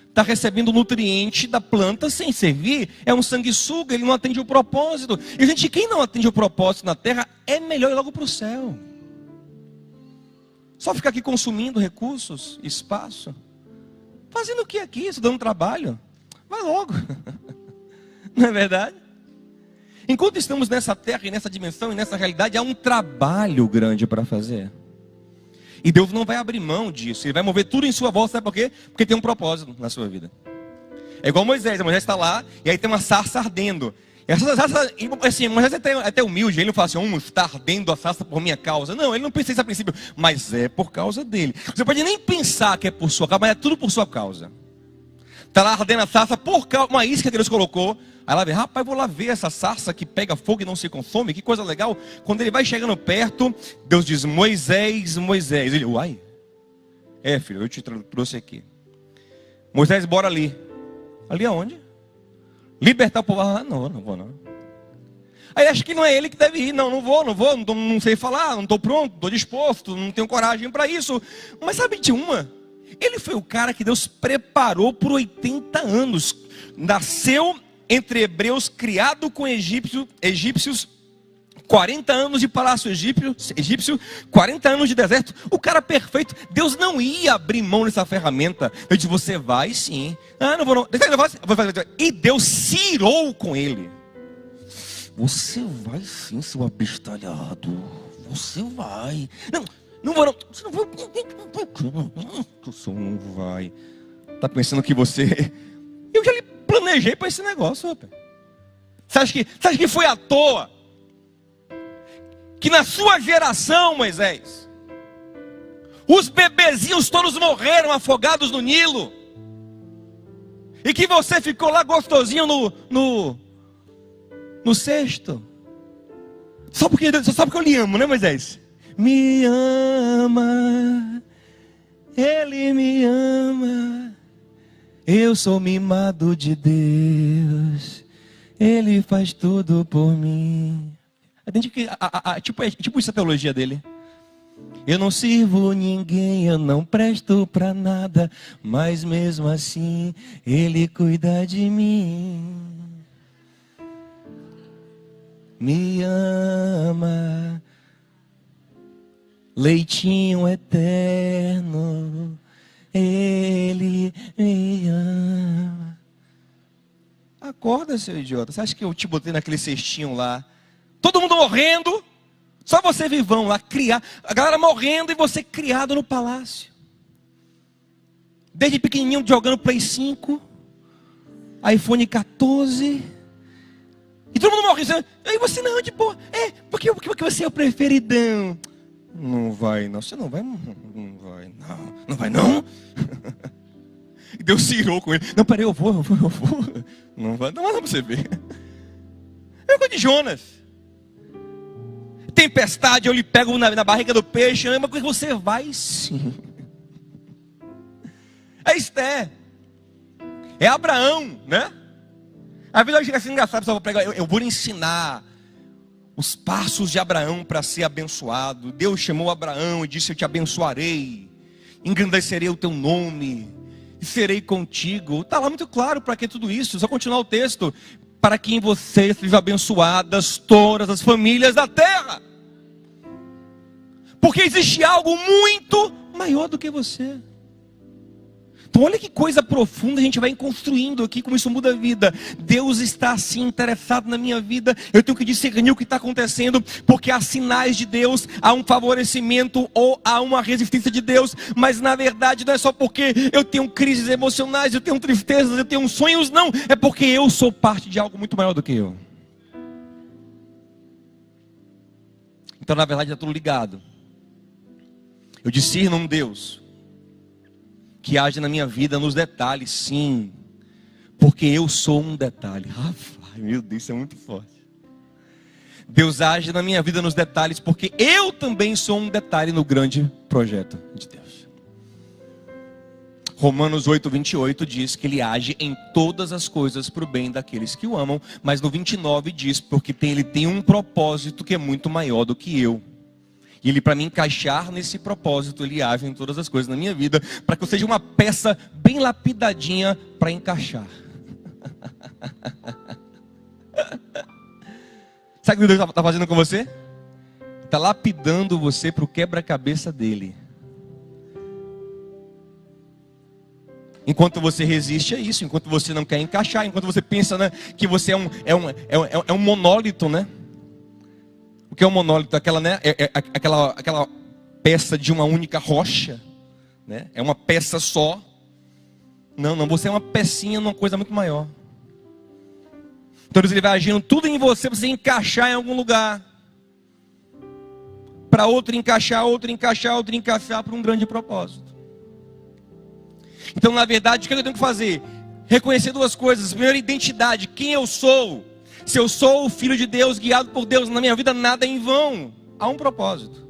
Está recebendo nutriente da planta sem servir. É um sanguessuga, ele não atende o propósito. E gente, quem não atende o propósito na terra, é melhor ir logo para o céu. Só ficar aqui consumindo recursos, espaço. Fazendo o que aqui? Isso dando trabalho. Vai logo. Não é verdade? Enquanto estamos nessa terra e nessa dimensão e nessa realidade, há um trabalho grande para fazer. E Deus não vai abrir mão disso. Ele vai mover tudo em sua volta. Sabe por quê? Porque tem um propósito na sua vida. É igual Moisés. Moisés está lá e aí tem uma sarça ardendo. E essa sarça, assim, Moisés é até humilde. Ele não fala assim, está ardendo a sarça por minha causa. Não, ele não pensa isso a princípio. Mas é por causa dele. Você pode nem pensar que é por sua causa, mas é tudo por sua causa. Está lá ardendo a sarça por causa, uma isca que Deus colocou. Aí lá vem, rapaz, vou lá ver essa sarça que pega fogo e não se consome. Que coisa legal. Quando ele vai chegando perto, Deus diz, Moisés, Moisés. Ele, uai. É, filho, eu te trouxe aqui. Moisés, bora ali. Ali aonde? Libertar o povo. Ah, não vou não. Aí acho que não é ele que deve ir. Não vou, não sei falar, não estou pronto, estou disposto, não tenho coragem para isso. Mas sabe de uma? Ele foi o cara que Deus preparou por 80 anos. Nasceu entre hebreus, criado com egípcios, 40 anos de palácio egípcio, 40 anos de deserto. O cara perfeito. Deus não ia abrir mão dessa ferramenta. Eu disse, você vai sim. Ah, não vou não. E Deus se irou com ele. Você vai sim, seu abestalhado. Você vai. Não vou não. Você não vai. Você não vai. Tá pensando que você... Eu já lhe planejei para esse negócio, rapaz. Você acha que foi à toa? Que na sua geração, Moisés, os bebezinhos todos morreram afogados no Nilo. E que você ficou lá gostosinho no cesto. Só porque eu lhe amo, né, Moisés? Me ama, ele me ama. Eu sou mimado de Deus, ele faz tudo por mim. Tipo isso a teologia dele. Eu não sirvo ninguém, eu não presto pra nada, mas mesmo assim ele cuida de mim. Me ama, leitinho eterno, ele me ama. Acorda, seu idiota. Você acha que eu te botei naquele cestinho lá? Todo mundo morrendo, só você vivão lá, a galera morrendo e você criado no palácio. Desde pequenininho jogando Play 5, iPhone 14, e todo mundo morrendo. Aí você não, de boa, porque você é o preferidão. Não vai não, você não vai, não vai não. E Deus se irou com ele. Não, peraí, eu vou. Não vai, não pra você ver. É coisa de Jonas. Tempestade, eu lhe pego na barriga do peixe. Mas você vai sim. É Esté. É Abraão, né? A vida chega assim engraçada, eu vou lhe ensinar os passos de Abraão para ser abençoado. Deus chamou Abraão e disse, eu te abençoarei, engrandecerei o teu nome e serei contigo. Está lá muito claro para que tudo isso. Só continuar o texto. Para que em você sejam abençoadas todas as famílias da terra. Porque existe algo muito maior do que você. Então olha que coisa profunda a gente vai construindo aqui, como isso muda a vida. Deus está assim interessado na minha vida. Eu tenho que discernir o que está acontecendo, porque há sinais de Deus, há um favorecimento ou há uma resistência de Deus. Mas na verdade não é só porque eu tenho crises emocionais, eu tenho tristezas, eu tenho sonhos, não. É porque eu sou parte de algo muito maior do que eu. Então na verdade está tudo ligado. Eu discerno um Deus que age na minha vida nos detalhes, sim. Porque eu sou um detalhe. Ai, meu Deus, isso é muito forte. Deus age na minha vida nos detalhes, porque eu também sou um detalhe no grande projeto de Deus. Romanos 8:28 diz que Ele age em todas as coisas para o bem daqueles que o amam, mas no 29 diz, porque Ele tem um propósito que é muito maior do que eu. E Ele, para me encaixar nesse propósito, Ele age em todas as coisas na minha vida, para que eu seja uma peça bem lapidadinha para encaixar. Sabe o que Deus está fazendo com você? Está lapidando você para o quebra-cabeça dele. Enquanto você resiste a isso, enquanto você não quer encaixar, enquanto você pensa, né, que você é um monólito, né? O que é um monólito? Aquela peça de uma única rocha, né? É uma peça só. Não, você é uma pecinha numa coisa muito maior. Então Deus, Ele vai agindo tudo em você, para você encaixar em algum lugar. Para outro encaixar para um grande propósito. Então, na verdade, o que eu tenho que fazer? Reconhecer duas coisas. Primeiro, identidade, quem eu sou. Se eu sou o Filho de Deus, guiado por Deus, na minha vida nada é em vão. Há um propósito.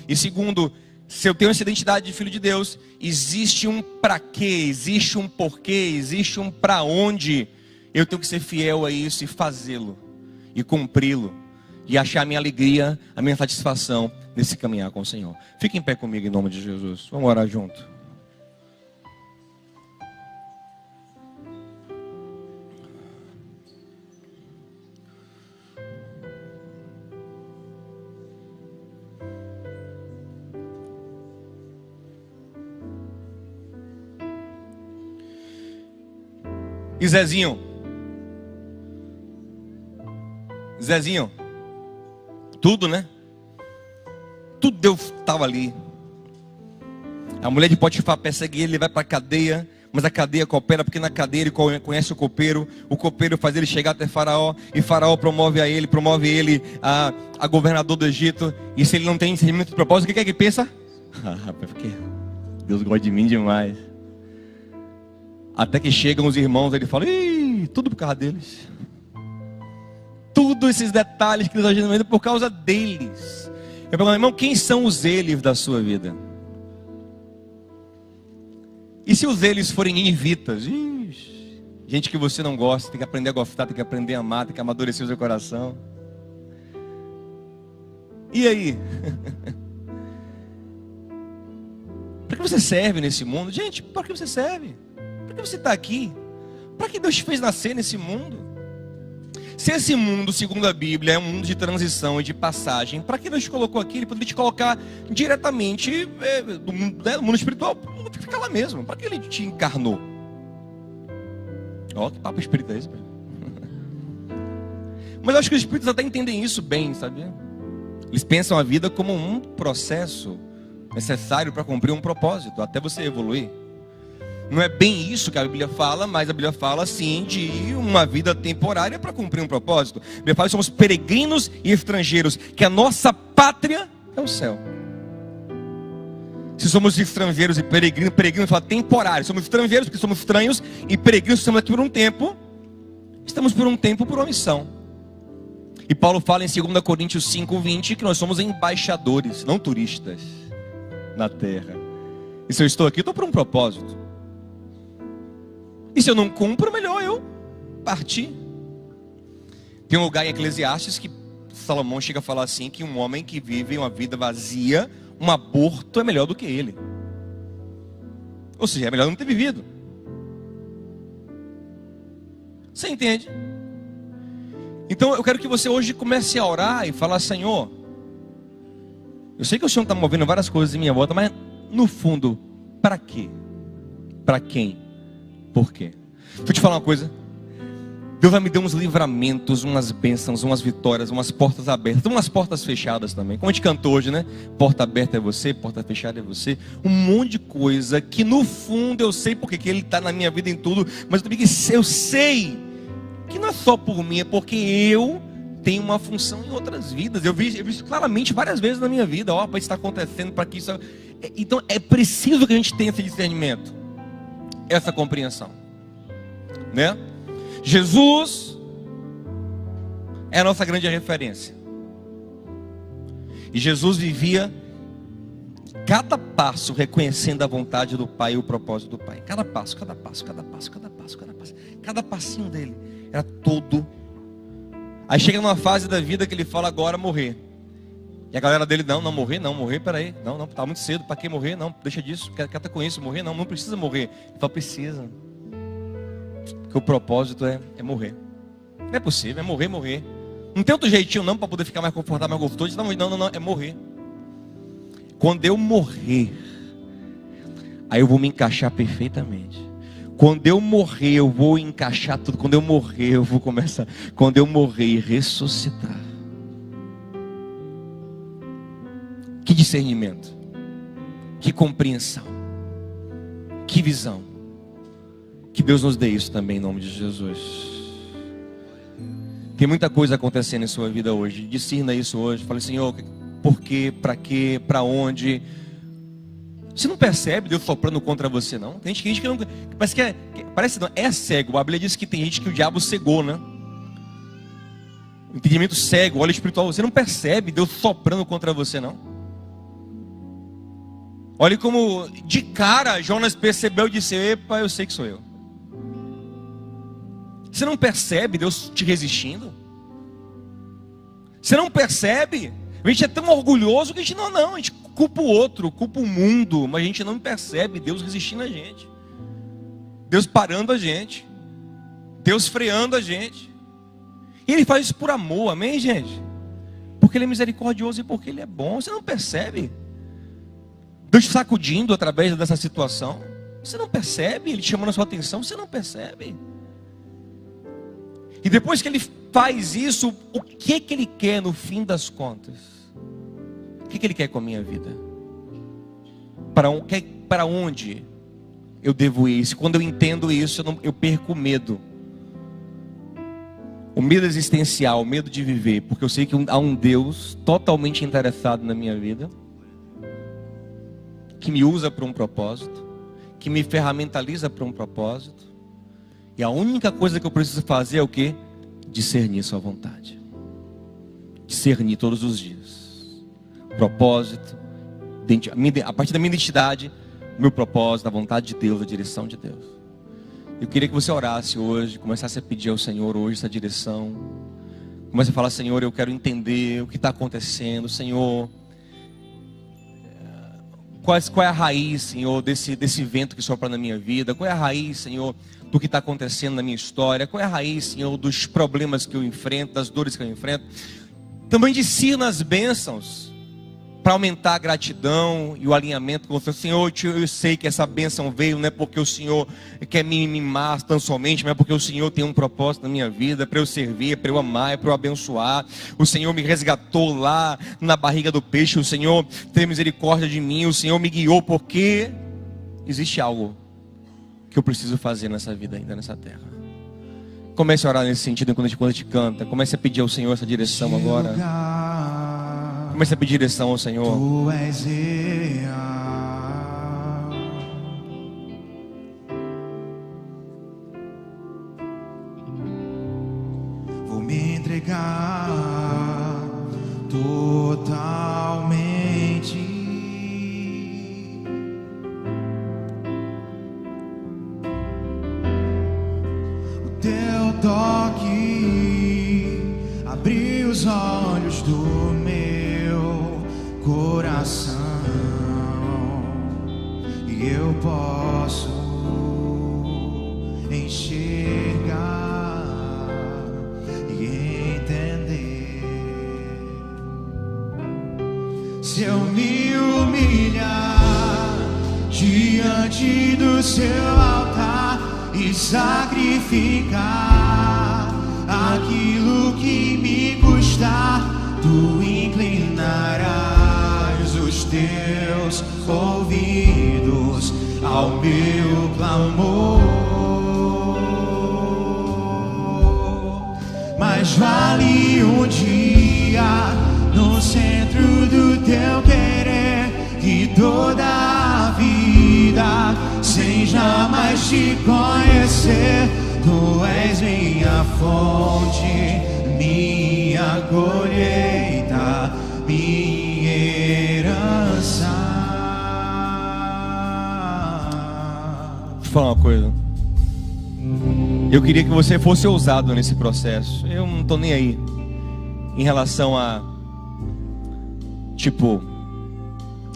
E segundo, se eu tenho essa identidade de Filho de Deus, existe um para quê, existe um porquê, existe um para onde. Eu tenho que ser fiel a isso e fazê-lo. E cumpri-lo. E achar a minha alegria, a minha satisfação nesse caminhar com o Senhor. Fique em pé comigo em nome de Jesus. Vamos orar junto. E Zezinho, tudo, né? Tudo Deus estava ali. A mulher de Potifar persegue ele vai para a cadeia, mas a cadeia coopera, porque na cadeia ele conhece o copeiro faz ele chegar até Faraó, e Faraó promove ele a governador do Egito. E se ele não tem discernimento de propósito, o que é que pensa? Porque Deus gosta de mim demais. Até que chegam os irmãos, ele fala, tudo por causa deles. Tudo esses detalhes que Deus agindo por causa deles. Eu pergunto, irmão, quem são os eles da sua vida? E se os eles forem ninivitas? Gente que você não gosta, tem que aprender a gostar, tem que aprender a amar, tem que amadurecer o seu coração. E aí? Para que você serve nesse mundo? Gente, para que você serve? Para que você está aqui? Para que Deus te fez nascer nesse mundo? Se esse mundo, segundo a Bíblia, é um mundo de transição e de passagem, para que Deus te colocou aqui? Ele poderia te colocar diretamente do mundo espiritual. Fica lá mesmo. Para que Ele te encarnou? Ó, que papo espírita é esse? Mas eu acho que os espíritos até entendem isso bem, sabe? Eles pensam a vida como um processo necessário para cumprir um propósito, até você evoluir. Não é bem isso que a Bíblia fala, mas a Bíblia fala sim de uma vida temporária para cumprir um propósito. A Bíblia fala que somos peregrinos e estrangeiros, que a nossa pátria é o céu. Se somos estrangeiros e peregrinos fala temporário. Somos estrangeiros porque somos estranhos e peregrinos estamos aqui por um tempo. Estamos por um tempo por uma missão. E Paulo fala em 2 Coríntios 5:20 que nós somos embaixadores, não turistas, na terra. E se eu estou aqui, estou por um propósito. E se eu não cumpro, melhor eu partir. Tem um lugar em Eclesiastes que Salomão chega a falar assim, que um homem que vive uma vida vazia, um aborto é melhor do que ele. Ou seja, é melhor não ter vivido. Você entende? Então eu quero que você hoje comece a orar e falar, Senhor, eu sei que o Senhor está movendo várias coisas em minha volta, mas no fundo, para quê? Para quem? Por quê? Deixa eu te falar uma coisa. Deus vai me dar uns livramentos, umas bênçãos, umas vitórias, umas portas abertas, umas portas fechadas também. Como a gente cantou hoje, né? Porta aberta é você, porta fechada é você. Um monte de coisa que no fundo eu sei porque que Ele está na minha vida em tudo. Mas eu sei que não é só por mim, é porque eu tenho uma função em outras vidas. Eu vi isso claramente várias vezes na minha vida. Para isso está acontecendo, para que isso... Então é preciso que a gente tenha esse discernimento, essa compreensão, né? Jesus é a nossa grande referência. E Jesus vivia cada passo reconhecendo a vontade do Pai e o propósito do Pai. Cada passo, cada passo, cada passo, cada passo, cada passo. Cada passinho dele era todo. Aí chega numa fase da vida que ele fala agora morrer. E a galera dele, não morrer, peraí. Não, tá muito cedo, para que morrer? Não, deixa disso, quer estar com isso, morrer, não precisa morrer. Ele fala, precisa. Porque o propósito é morrer. Não é possível, é morrer. Não tem outro jeitinho não para poder ficar mais confortável, mais gostoso. Não, é morrer. Quando eu morrer, aí eu vou me encaixar perfeitamente. Quando eu morrer, eu vou encaixar tudo. Quando eu morrer, eu vou começar. Quando eu morrer e ressuscitar. Que discernimento. Que compreensão. Que visão. Que Deus nos dê isso também em nome de Jesus. Tem muita coisa acontecendo em sua vida hoje. Discerna isso hoje. Fale, Senhor, por quê? Para quê? Para onde? Você não percebe Deus soprando contra você, não? Tem gente que não... Parece não, é cego. A Bíblia diz que tem gente que o diabo cegou, né? Entendimento cego, olho espiritual. Você não percebe Deus soprando contra você, não? Olha como de cara Jonas percebeu e disse, epa, eu sei que sou eu. Você não percebe Deus te resistindo? Você não percebe? A gente é tão orgulhoso que a gente não, a gente culpa o outro, culpa o mundo, mas a gente não percebe Deus resistindo a gente, Deus parando a gente, Deus freando a gente. E Ele faz isso por amor, amém, gente? Porque Ele é misericordioso e porque Ele é bom. Você não percebe Deus te sacudindo através dessa situação? Você não percebe Ele te chamando a sua atenção? Você não percebe? E depois que Ele faz isso, o que Ele quer no fim das contas? O que Ele quer com a minha vida? Para onde eu devo ir? Se quando eu entendo isso, eu perco o medo. O medo existencial, o medo de viver. Porque eu sei que há um Deus totalmente interessado na minha vida, que me usa para um propósito, que me ferramentaliza para um propósito. E a única coisa que eu preciso fazer é o quê? Discernir sua vontade. Discernir todos os dias. Propósito. A partir da minha identidade, meu propósito, a vontade de Deus, a direção de Deus. Eu queria que você orasse hoje, começasse a pedir ao Senhor hoje essa direção. Comece a falar, Senhor, eu quero entender o que está acontecendo. Senhor, qual é a raiz, Senhor, desse vento que sopra na minha vida? Qual é a raiz, Senhor, do que está acontecendo na minha história? Qual é a raiz, Senhor, dos problemas que eu enfrento, das dores que eu enfrento? Também discerna as bênçãos, para aumentar a gratidão e o alinhamento com o Senhor. Eu sei que essa bênção veio, não é porque o Senhor quer me mimar tão somente, mas é porque o Senhor tem um propósito na minha vida, para eu servir, para eu amar, para eu abençoar. O Senhor me resgatou lá na barriga do peixe, o Senhor teve misericórdia de mim, o Senhor me guiou, porque existe algo que eu preciso fazer nessa vida ainda, nessa terra. Comece a orar nesse sentido quando a gente canta. Comece a pedir ao Senhor essa direção agora. Comece a pedir direção ao Senhor. Tu és real. Vou me entregar totalmente. O teu toque abriu os olhos do meu coração, e eu posso enxergar e entender. Se eu me humilhar diante do seu altar e sacrificar aquilo que me custar, tu inclinarás os teus ouvidos ao meu clamor. Mas vale um dia no centro do teu querer e toda a vida sem jamais te conhecer. Tu és minha fonte, minha colheita, minha te falar uma coisa. Eu queria que você fosse ousado nesse processo. Eu não estou nem aí em relação a, tipo,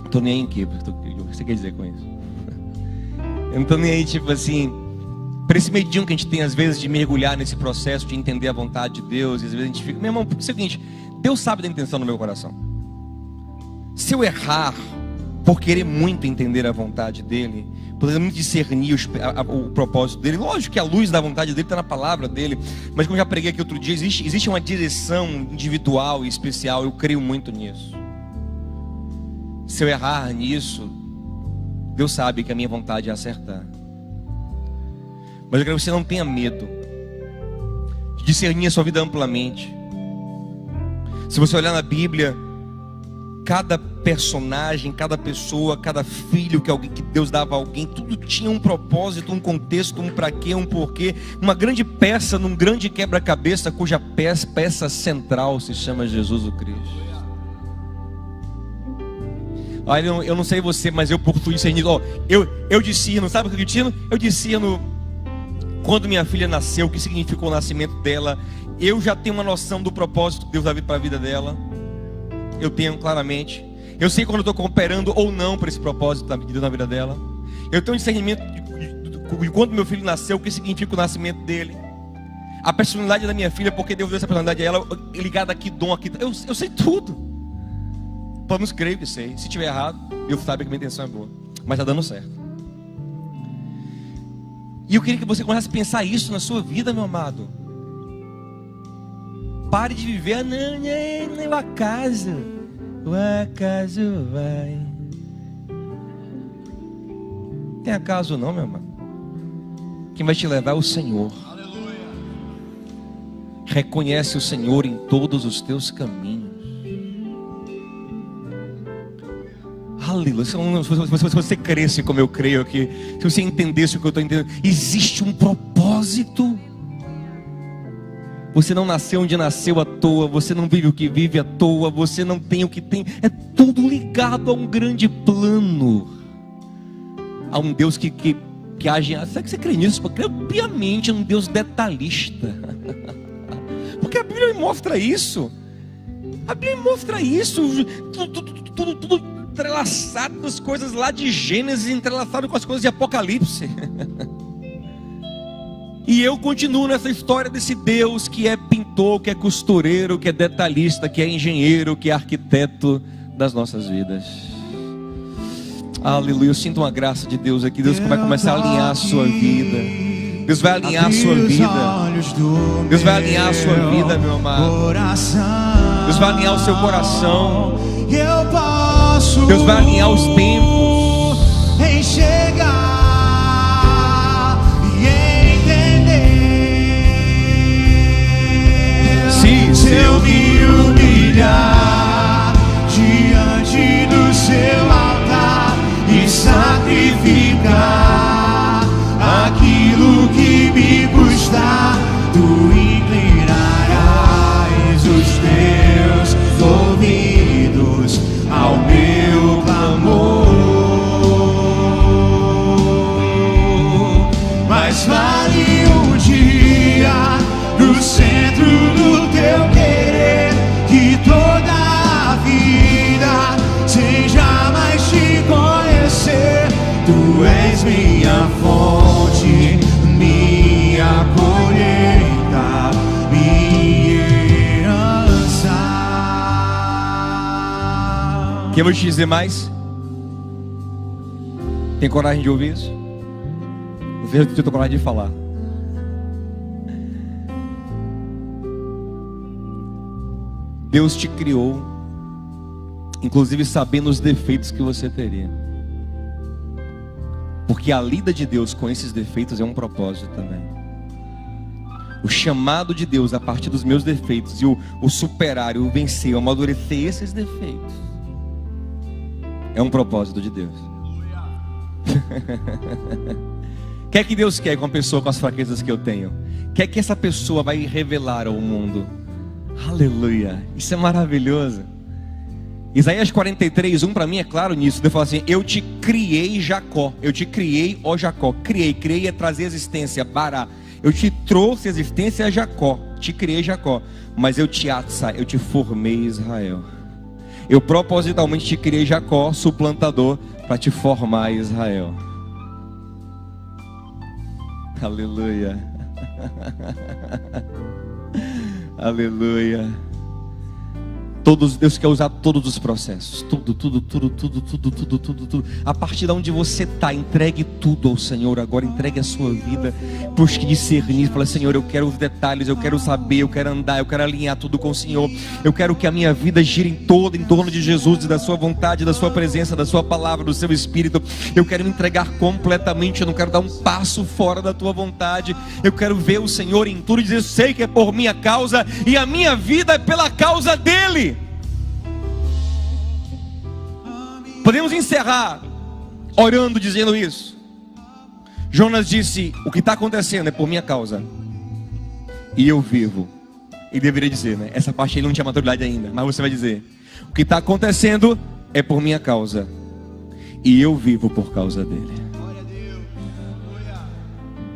estou nem aí em quê? O que você quer dizer com isso? Eu não estou nem aí, tipo assim, para esse medinho que a gente tem às vezes de mergulhar nesse processo, de entender a vontade de Deus. E às vezes a gente fica, meu irmão, porque é o seguinte, Deus sabe da intenção do meu coração. Se eu errar por querer muito entender a vontade dele, por muito discernir o propósito dele, lógico que a luz da vontade dele está na palavra dele, mas como eu já preguei aqui outro dia, existe uma direção individual e especial. Eu creio muito nisso. Se eu errar nisso, Deus sabe que a minha vontade é acertar. Mas eu quero que você não tenha medo de discernir a sua vida amplamente. Se você olhar na Bíblia, cada personagem, cada pessoa, cada filho que Deus dava a alguém, tudo tinha um propósito, um contexto, um pra quê, um porquê. Uma grande peça num grande quebra-cabeça, cuja peça central se chama Jesus o Cristo. Olha, eu não sei você, mas eu por discernir, eu discerno, sabe o que eu discerno? Eu discerno quando minha filha nasceu, o que significou o nascimento dela. Eu já tenho uma noção do propósito que Deus dá para a vida dela. Eu tenho claramente. Eu sei quando eu estou cooperando ou não para esse propósito de Deus na vida dela. Eu tenho um discernimento de quando meu filho nasceu, o que significa o nascimento dele. A personalidade da minha filha, porque Deus deu essa personalidade a ela, ligada a que dom, aqui. Eu sei tudo. Vamos crer que sei. Se tiver errado, Deus sabe que minha intenção é boa, mas está dando certo. E eu queria que você começasse a pensar isso na sua vida, meu amado. Pare de viver, não, o acaso vai. Tem acaso não, meu amado. Quem vai te levar é o Senhor. Aleluia. Reconhece o Senhor em todos os teus caminhos. Aleluia. Se você cresce como eu creio aqui, se você entendesse o que eu estou entendendo, existe um propósito. Você não nasceu onde nasceu à toa, você não vive o que vive à toa, você não tem o que tem. É tudo ligado a um grande plano, a um Deus que age. Será que você crê nisso? Eu creio piamente em um Deus detalhista. Porque a Bíblia mostra isso. A Bíblia mostra isso. Tudo entrelaçado, as coisas lá de Gênesis entrelaçado com as coisas de Apocalipse. E eu continuo nessa história desse Deus que é pintor, que é costureiro, que é detalhista, que é engenheiro, que é arquiteto das nossas vidas. Aleluia, eu sinto uma graça de Deus aqui. Deus vai começar a alinhar a sua vida. Deus vai alinhar a sua vida. Deus vai alinhar a sua vida, meu amado. Deus vai alinhar o seu coração. Deus vai alinhar os tempos. Enxergar e entender. Se eu me humilhar diante do seu altar e sacrificar aquilo que me custar, tu inclinarás os teus ouvidos ao meu clamor. Mas vale um dia no centro do teu querer, que toda a vida sem jamais te conhecer. Tu és minha fonte, minha colheita, minha herança. Quer eu te dizer mais? Tem coragem de ouvir isso? Eu tenho coragem de falar. Deus te criou, inclusive sabendo os defeitos que você teria. Porque a lida de Deus com esses defeitos é um propósito também. O chamado de Deus a partir dos meus defeitos e o superar, o vencer, o amadurecer esses defeitos é um propósito de Deus. O que é que Deus quer com a pessoa com as fraquezas que eu tenho? O que é que essa pessoa vai revelar ao mundo? Aleluia, isso é maravilhoso. Isaías 43:1 para mim é claro nisso. Deus fala assim: eu te criei, Jacó. Eu te criei, ó Jacó. Criei é trazer existência, bará. Eu te trouxe existência a Jacó. Te criei, Jacó. Mas eu te formei, Israel. Eu propositalmente te criei, Jacó, suplantador, para te formar, Israel. Aleluia. Aleluia. Deus quer usar todos os processos. Tudo. A partir de onde você está, entregue tudo ao Senhor. Agora entregue a sua vida. Busque discernir. Fala: Senhor, eu quero os detalhes, eu quero saber, eu quero andar, eu quero alinhar tudo com o Senhor. Eu quero que a minha vida gire em torno de Jesus e da sua vontade, da sua presença, da sua palavra, do seu Espírito. Eu quero me entregar completamente. Eu não quero dar um passo fora da tua vontade. Eu quero ver o Senhor em tudo e dizer: sei que é por minha causa e a minha vida é pela causa dele. Podemos encerrar orando, dizendo isso. Jonas disse: o que está acontecendo é por minha causa e eu vivo. Ele deveria dizer, né? Essa parte ele não tinha maturidade ainda, mas você vai dizer: o que está acontecendo é por minha causa e eu vivo por causa dele.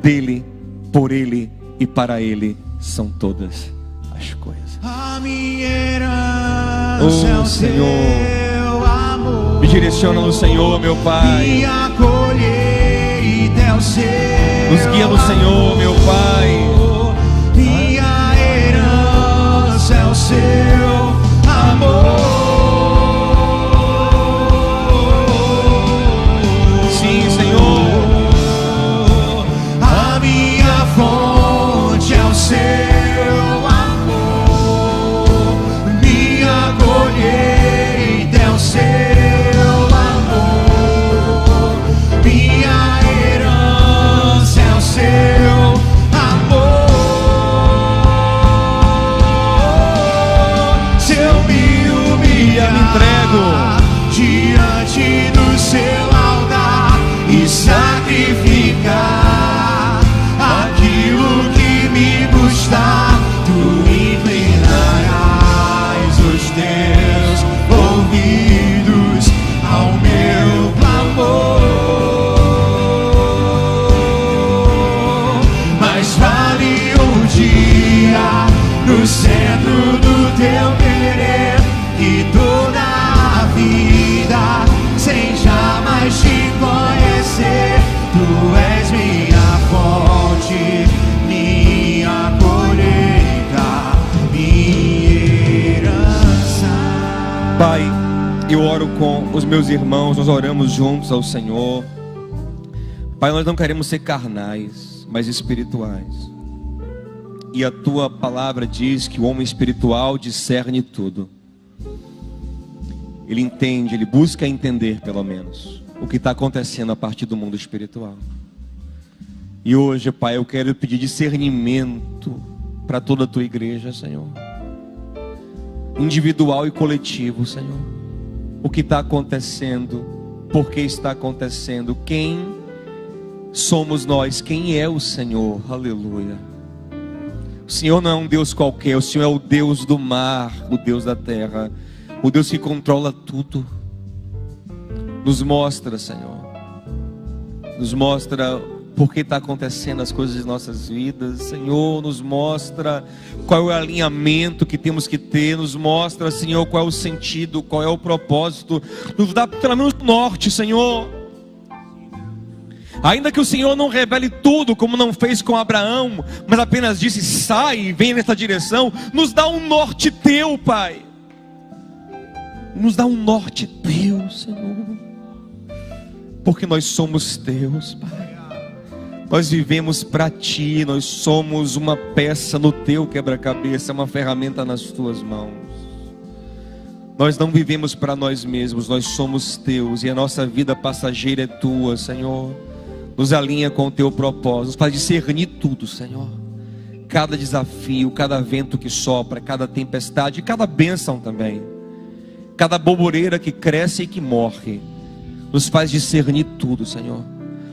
Dele, por ele e para ele são todas as coisas. A minha herança é o Senhor, teu amor. me direciona no Senhor, meu Pai. Minha colheita é o seu Nos guia no Senhor, meu Pai. Minha herança é o seu amor. Sim, Senhor. A minha fonte é o seu amor. Minha colheita é o seu amor. Minha herança é o seu amor. Se eu me humilhar, me entrego diante do seu altar e sacrificar aquilo que me custar, tu inclinarás os teus ouvidos ao meu clamor. Mas vale um dia no centro do teu querer e toda a vida sem jamais te conhecer. Tu és minha fonte, minha colheita, minha herança. Pai, eu oro com os meus irmãos, nós oramos juntos ao Senhor. Pai, nós não queremos ser carnais, mas espirituais. E a tua palavra diz que o homem espiritual discerne tudo. Ele entende, ele busca entender pelo menos o que está acontecendo a partir do mundo espiritual. E hoje, Pai, eu quero pedir discernimento para toda a tua igreja, Senhor. Individual e coletivo, Senhor. O que está acontecendo, por que está acontecendo, quem somos nós, quem é o Senhor, aleluia. O Senhor não é um Deus qualquer, o Senhor é o Deus do mar, o Deus da terra, o Deus que controla tudo. Nos mostra, Senhor, nos mostra por que está acontecendo as coisas em nossas vidas, Senhor, nos mostra qual é o alinhamento que temos que ter, nos mostra, Senhor, qual é o sentido, qual é o propósito, nos dá pelo menos o norte, Senhor. Ainda que o Senhor não revele tudo, como não fez com Abraão, mas apenas disse: sai e vem nessa direção, nos dá um norte teu, Pai. Nos dá um norte teu, Senhor, porque nós somos teus, Pai. Nós vivemos para ti, nós somos uma peça no teu quebra-cabeça, uma ferramenta nas tuas mãos. Nós não vivemos para nós mesmos, nós somos teus e a nossa vida passageira é tua, Senhor. Nos alinha com o teu propósito, nos faz discernir tudo, Senhor. Cada desafio, cada vento que sopra, cada tempestade, cada bênção também. Cada boboreira que cresce e que morre, nos faz discernir tudo, Senhor,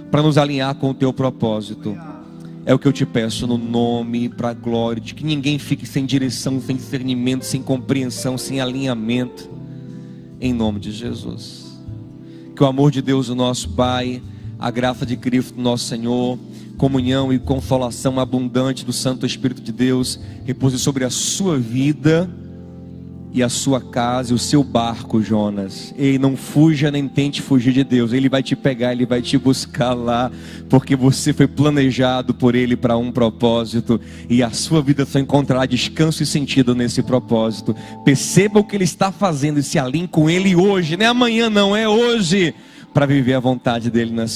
para nos alinhar com o teu propósito. É o que eu te peço no nome, para a glória, de que ninguém fique sem direção, sem discernimento, sem compreensão, sem alinhamento. em nome de Jesus. Que o amor de Deus, o nosso Pai, a graça de Cristo, nosso Senhor, comunhão e consolação abundante do Santo Espírito de Deus repouse sobre a sua vida e a sua casa e o seu barco, Jonas. Ei, não fuja nem tente fugir de Deus. Ele vai te pegar, Ele vai te buscar lá, porque você foi planejado por Ele para um propósito, e a sua vida só encontrará descanso e sentido nesse propósito. Perceba o que Ele está fazendo e se alinhe com Ele hoje. Não é amanhã não, é hoje, para viver a vontade dEle na sua